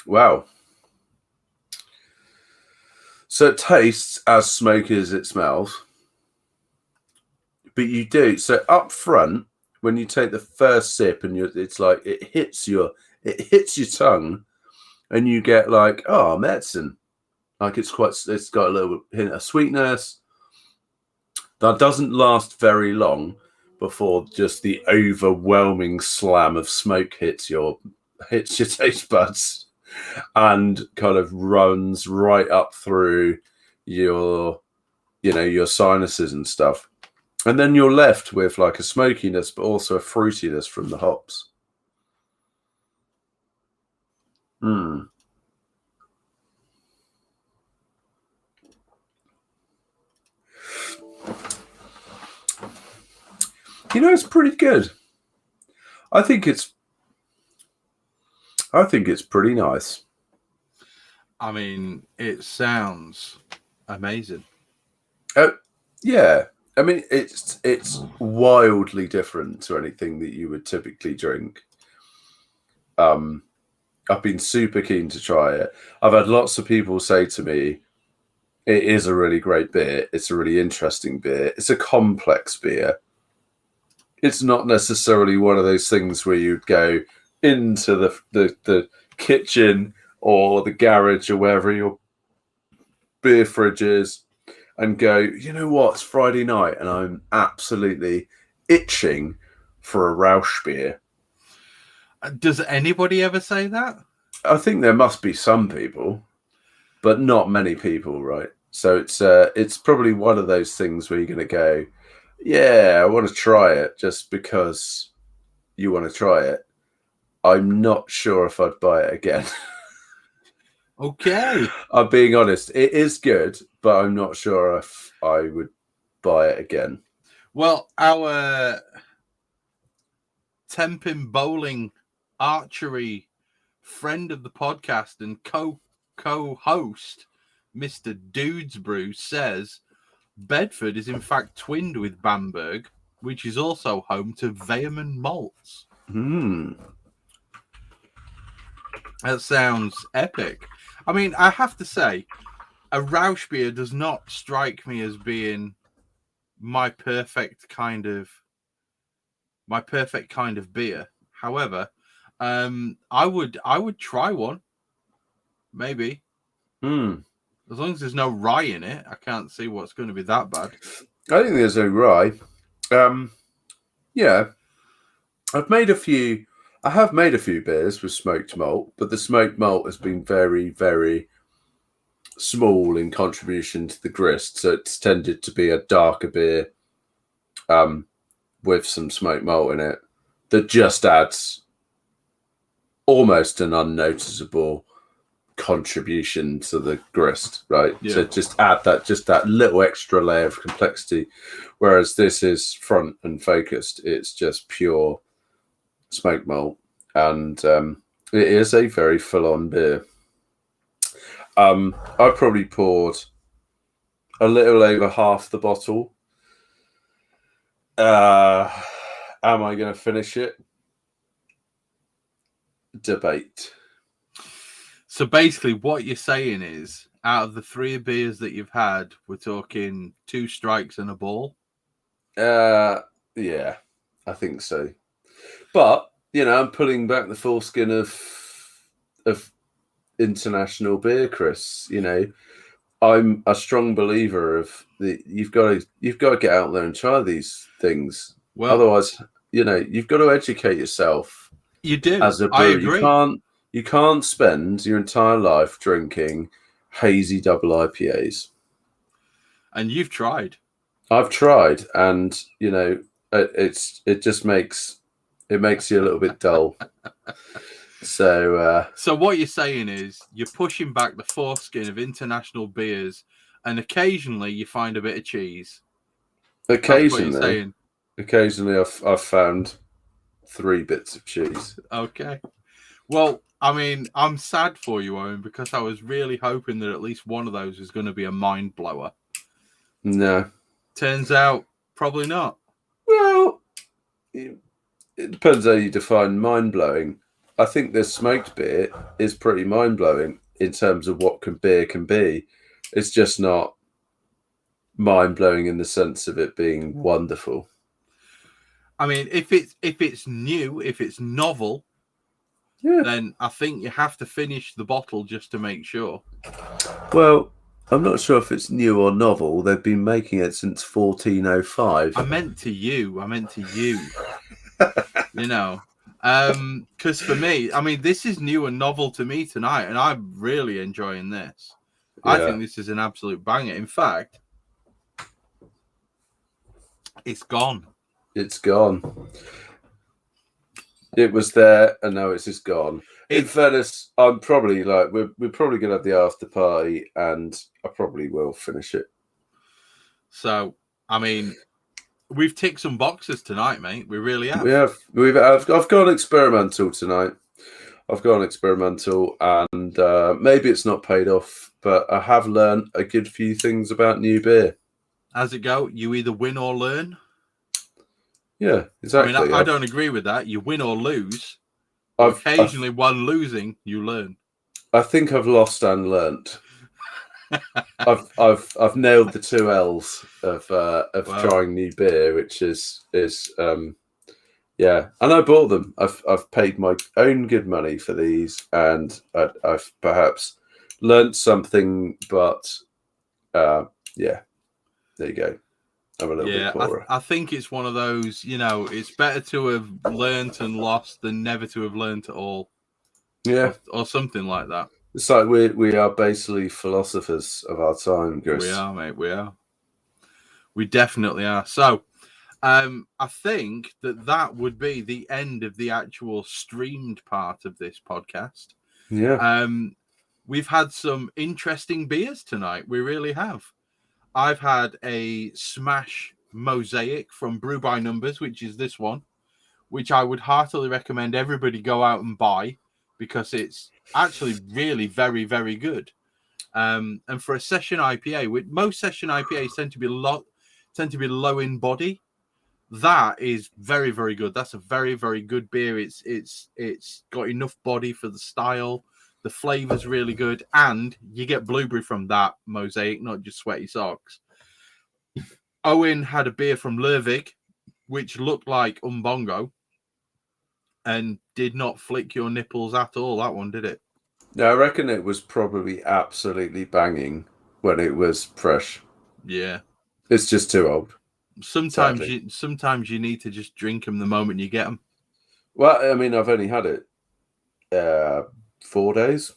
Wow. So it tastes as smoky as it smells. But you do. So up front, when you take the first sip and it's like it hits your tongue and you get like, oh, medicine. Like it's got a little hint of sweetness. That doesn't last very long before just the overwhelming slam of smoke hits your taste buds and kind of runs right up through your sinuses and stuff. And then you're left with like a smokiness, but also a fruitiness from the hops. You know, it's pretty good. I think it's pretty nice. I mean, it sounds amazing. Yeah. I mean, it's wildly different to anything that you would typically drink. I've been super keen to try it. I've had lots of people say to me, it is a really great beer. It's a really interesting beer. It's a complex beer. It's not necessarily one of those things where you'd go into the kitchen or the garage or wherever your beer fridge is and go, you know what, it's Friday night and I'm absolutely itching for a Rausch beer. Does anybody ever say that? I think there must be some people, but not many people, right? So it's probably one of those things where you're going to go, yeah, I want to try it just because you want to try it. I'm not sure if I'd buy it again. Okay. I'm being honest. It is good, but I'm not sure if I would buy it again. Well, our Tempin Bowling archery friend of the podcast and co-host, Mr. Dudes Brew, says Bedford is in fact twinned with Bamberg, which is also home to Weyermann malts. That sounds epic. I mean, I have to say, a Rausch beer does not strike me as being my perfect kind of beer. However, I would try one, maybe. As long as there's no rye in it, I can't see what's going to be that bad. I think there's no rye. Yeah, I have made a few beers with smoked malt, but the smoked malt has been very, very small in contribution to the grist, so it's tended to be a darker beer with some smoked malt in it that just adds almost an unnoticeable contribution to the grist, right? Yeah. So just add that little extra layer of complexity, whereas this is front and focused. It's just pure smoked malt, and it is a very full-on beer. I probably poured a little over half the bottle. Am I going to finish it? Debate. So basically, what you're saying is, out of the 3 beers that you've had, we're talking 2 strikes and a ball. Yeah, I think so. But I'm pulling back the foreskin of international beer, Chris. I'm a strong believer of you've got to get out there and try these things. Well, otherwise, you've got to educate yourself. You do. As a brewer, I agree. You can't spend your entire life drinking hazy double IPAs. And you've tried. I've tried, and it just makes you a little bit dull. So what you're saying is you're pushing back the foreskin of international beers, and occasionally you find a bit of cheese. Occasionally, I've found 3 bits of cheese. Okay. Well, I mean, I'm sad for you, Owen, because I was really hoping that at least one of those was going to be a mind blower. No. Turns out, probably not. Well, it depends how you define mind blowing. I think this smoked beer is pretty mind blowing in terms of what beer can be. It's just not mind blowing in the sense of it being wonderful. I mean, if it's new, if it's novel, then I think you have to finish the bottle just to make sure. Well, I'm not sure if it's new or novel. They've been making it since 1405. I meant to you. Because for me, I mean, this is new and novel to me tonight, and I'm really enjoying this. Yeah. I think this is an absolute banger. In fact, it's gone. It's gone. It was there, and now it's just gone. In fairness, I'm probably we're probably gonna have the after party, and I probably will finish it. So, I mean, we've ticked some boxes tonight, mate. We really have. We have. I've gone experimental tonight. I've gone experimental, and maybe it's not paid off, but I have learned a good few things about new beer. How's it go? You either win or learn. Yeah, exactly. I mean, I don't agree with that. You win or lose. Occasionally, one losing, you learn. I think I've lost and learnt. I've nailed the 2 L's of trying new beer, which is yeah. And I bought them. I've paid my own good money for these, and I've perhaps learnt something, but yeah, there you go. I'm a little bit poorer. I think it's one of those, it's better to have learnt and lost than never to have learnt at all. Yeah. Or something like that. It's like we are basically philosophers of our time, Chris. We are, mate. We are. We definitely are. So, I think that would be the end of the actual streamed part of this podcast. Yeah. We've had some interesting beers tonight. We really have. I've had a Smash Mosaic from Brew by Numbers, which is this one, which I would heartily recommend everybody go out and buy because it's actually really very, very good. And for a session IPA, most session IPAs tend to be low in body. That is very, very good. That's a very, very good beer. It's got enough body for the style. The flavor's really good, and you get blueberry from that Mosaic, not just sweaty socks. Owen had a beer from Lervig, which looked like Umbongo, and did not flick your nipples at all. That one, did it? No, I reckon it was probably absolutely banging when it was fresh. Yeah, it's just too old. Sometimes you need to just drink them the moment you get them. Well, I mean, I've only had it 4 days.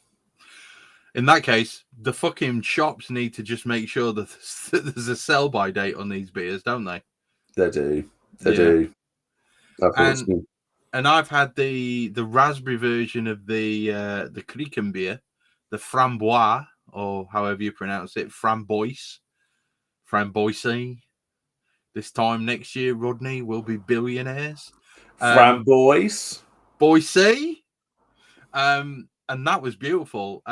In that case, the fucking shops need to just make sure that there's a sell-by date on these beers, don't they? They do. They do. And I've had the raspberry version of the Krieken beer, the Framboise, or however you pronounce it, Framboise. This time next year, Rodney, will be billionaires. Framboise. Boise. And And that was beautiful.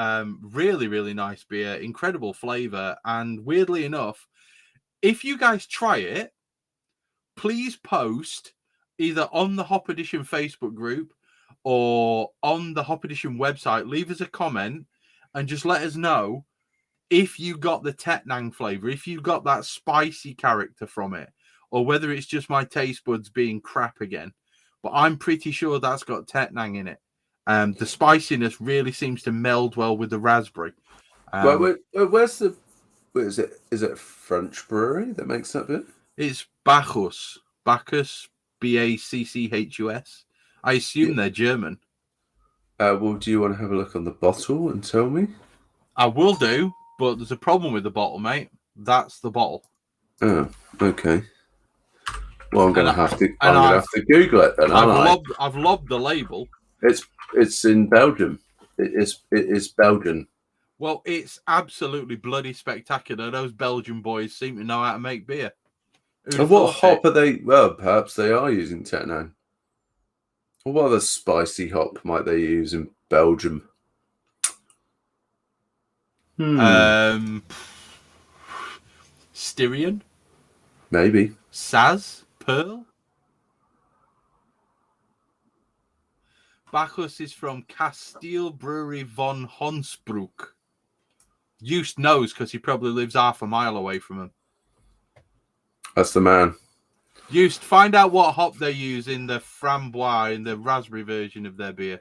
Really, really nice beer, incredible flavor. And weirdly enough, if you guys try it, please post either on the Hop Edition Facebook group or on the Hop Edition website. Leave us a comment and just let us know if you got the Tetnang flavor, if you got that spicy character from it, or whether it's just my taste buds being crap again. But I'm pretty sure that's got Tetnang in it. The spiciness really seems to meld well with the raspberry. Where's the? Is it a French brewery that makes that bit? It's Bacchus, Bacchus. I assume they're German. Well, do you want to have a look on the bottle and tell me? I will do, but there's a problem with the bottle, mate. That's the bottle. Oh, okay. Well, I'm going to have to Google it then. I've lobbed the label. It's in Belgium. It is Belgian. Well, it's absolutely bloody spectacular. Those Belgian boys seem to know how to make beer. And what hop are they? Well, perhaps they are using Tetnang. Or what other spicy hop might they use in Belgium? Styrian? Maybe. Saz? Pearl? Bacchus is from Castile Brewery von Honsbruck. Just knows because he probably lives half a mile away from him. That's the man. Just find out what hop they use in the framboise, in the raspberry version of their beer.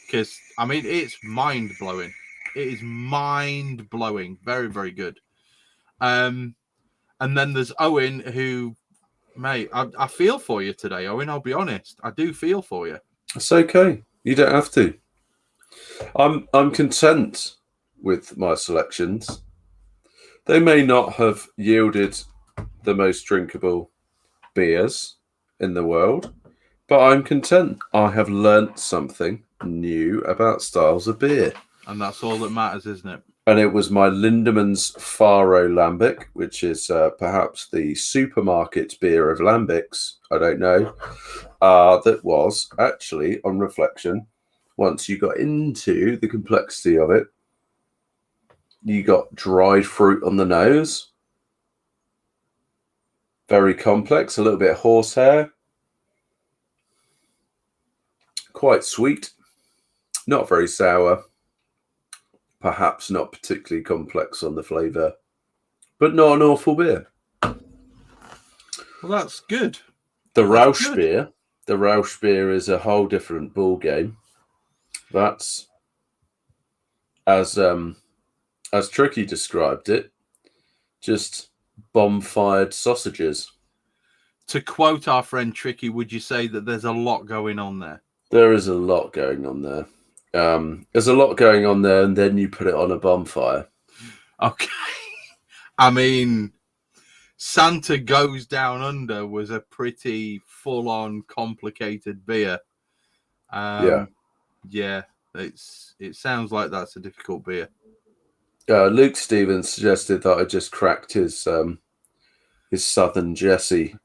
Because, I mean, it's mind-blowing. It is mind-blowing. Very, very good. And then there's Owen who, mate, I feel for you today, Owen. I'll be honest. I do feel for you. It's okay. You don't have to. I'm content with my selections. They may not have yielded the most drinkable beers in the world, but I'm content. I have learnt something new about styles of beer. And that's all that matters, isn't it? And it was my Lindemann's Faro Lambic, which is perhaps the supermarket beer of Lambics. I don't know. That was actually, on reflection, once you got into the complexity of it, you got dried fruit on the nose. Very complex, a little bit of horsehair. Quite sweet. Not very sour. Perhaps not particularly complex on the flavour. But not an awful beer. Well, that's good. The Rausch beer. The Rausch beer is a whole different ball game. That's as Tricky described it, just bomb-fired sausages. To quote our friend Tricky, would you say that there's a lot going on there? There is a lot going on there. There's a lot going on there, and then you put it on a bonfire. Okay. I mean, Santa Goes Down Under was a pretty full-on complicated beer. Yeah, it sounds like that's a difficult beer. Luke Stevens suggested that I just cracked his Southern Jesse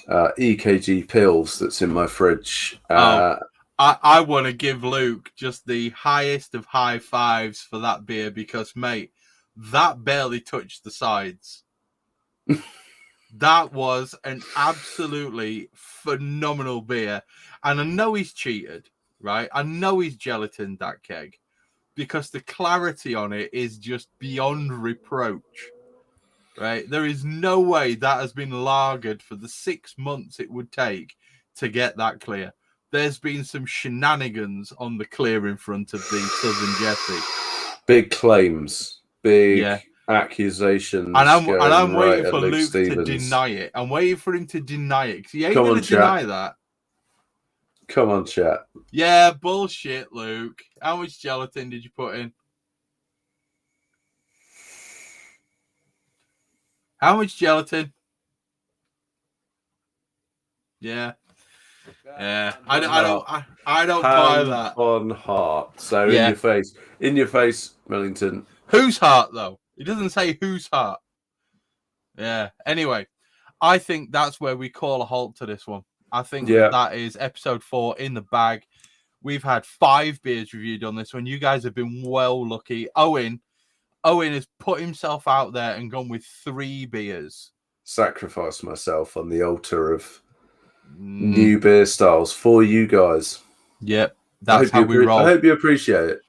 EKG pills that's in my fridge. I want to give Luke just the highest of high fives for that beer because, mate, that barely touched the sides. That was an absolutely phenomenal beer. And I know he's cheated, right? I know he's gelatined that keg because the clarity on it is just beyond reproach, right? There is no way that has been lagered for the 6 months it would take to get that clear. There's been some shenanigans on the clear in front of the Southern Jesse. Big claims, big accusations. And I'm waiting for Luke to deny it. I'm waiting for him to deny it because he ain't going to deny that. Come on, chat. Yeah, bullshit, Luke. How much gelatin did you put in? How much gelatin? Yeah. Yeah, I don't buy that. On heart, so in your face, Millington. Whose heart though? It doesn't say whose heart. Yeah. Anyway, I think that's where we call a halt to this one. I think that is episode 4 in the bag. We've had 5 beers reviewed on this one. You guys have been well lucky. Owen has put himself out there and gone with 3 beers. Sacrificed myself on the altar of new beer styles for you guys. Yep, that's how we roll. I hope you appreciate it.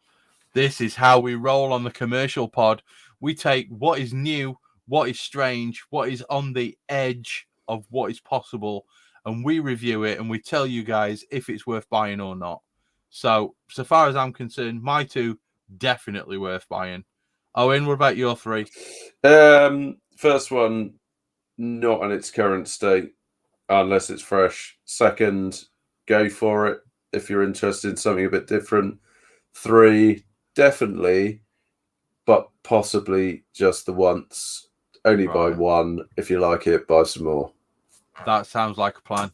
This is how we roll on the commercial pod. We take what is new, what is strange, what is on the edge of what is possible, and we review it and we tell you guys if it's worth buying or not. So far as I'm concerned, my 2 definitely worth buying. Owen, what about your 3? First one, not in its current state, unless it's fresh. Second, go for it if you're interested in something a bit different. 3, definitely, but possibly just the once. Only buy one. If you like it, buy some more. That sounds like a plan.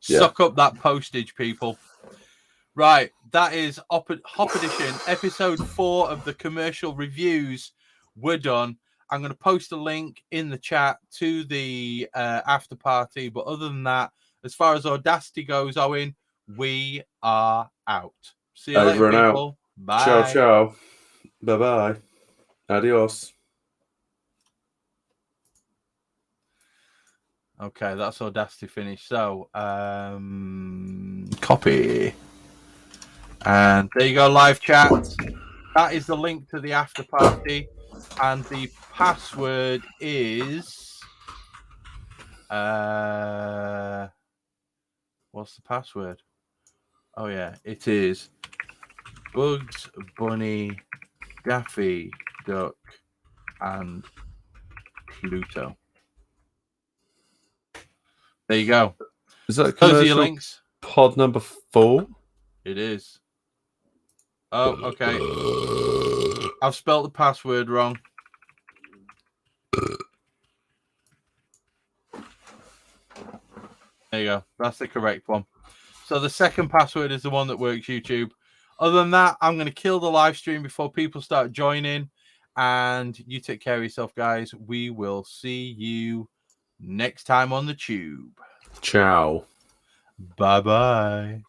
Yeah. Suck up that postage, people. Right, that is Hop Edition, episode 4 of the commercial reviews. We're done. I'm going to post a link in the chat to the after party. But other than that, as far as Audacity goes, Owen, we are out. See you later, people. Out. Bye. Ciao, ciao. Bye-bye. Adios. Okay, that's Audacity finished. So, copy. And there you go, live chat. That is the link to the after party. And the password is... what's the password? Oh, yeah, it is Bugs, Bunny, Daffy, Duck, and Pluto. There you go. Is that those are your links? Pod number 4? It is. Oh, okay. I've spelled the password wrong. There you go. That's the correct one. So the second password is the one that works, YouTube. Other than that, I'm going to kill the live stream before people start joining. And you take care of yourself, guys. We will see you next time on the tube. Ciao. Bye-bye.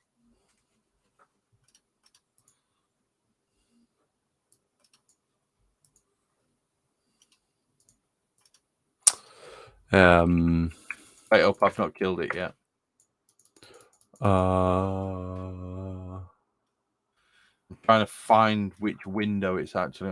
Wait up, I've not killed it yet. I'm trying to find which window it's actually on.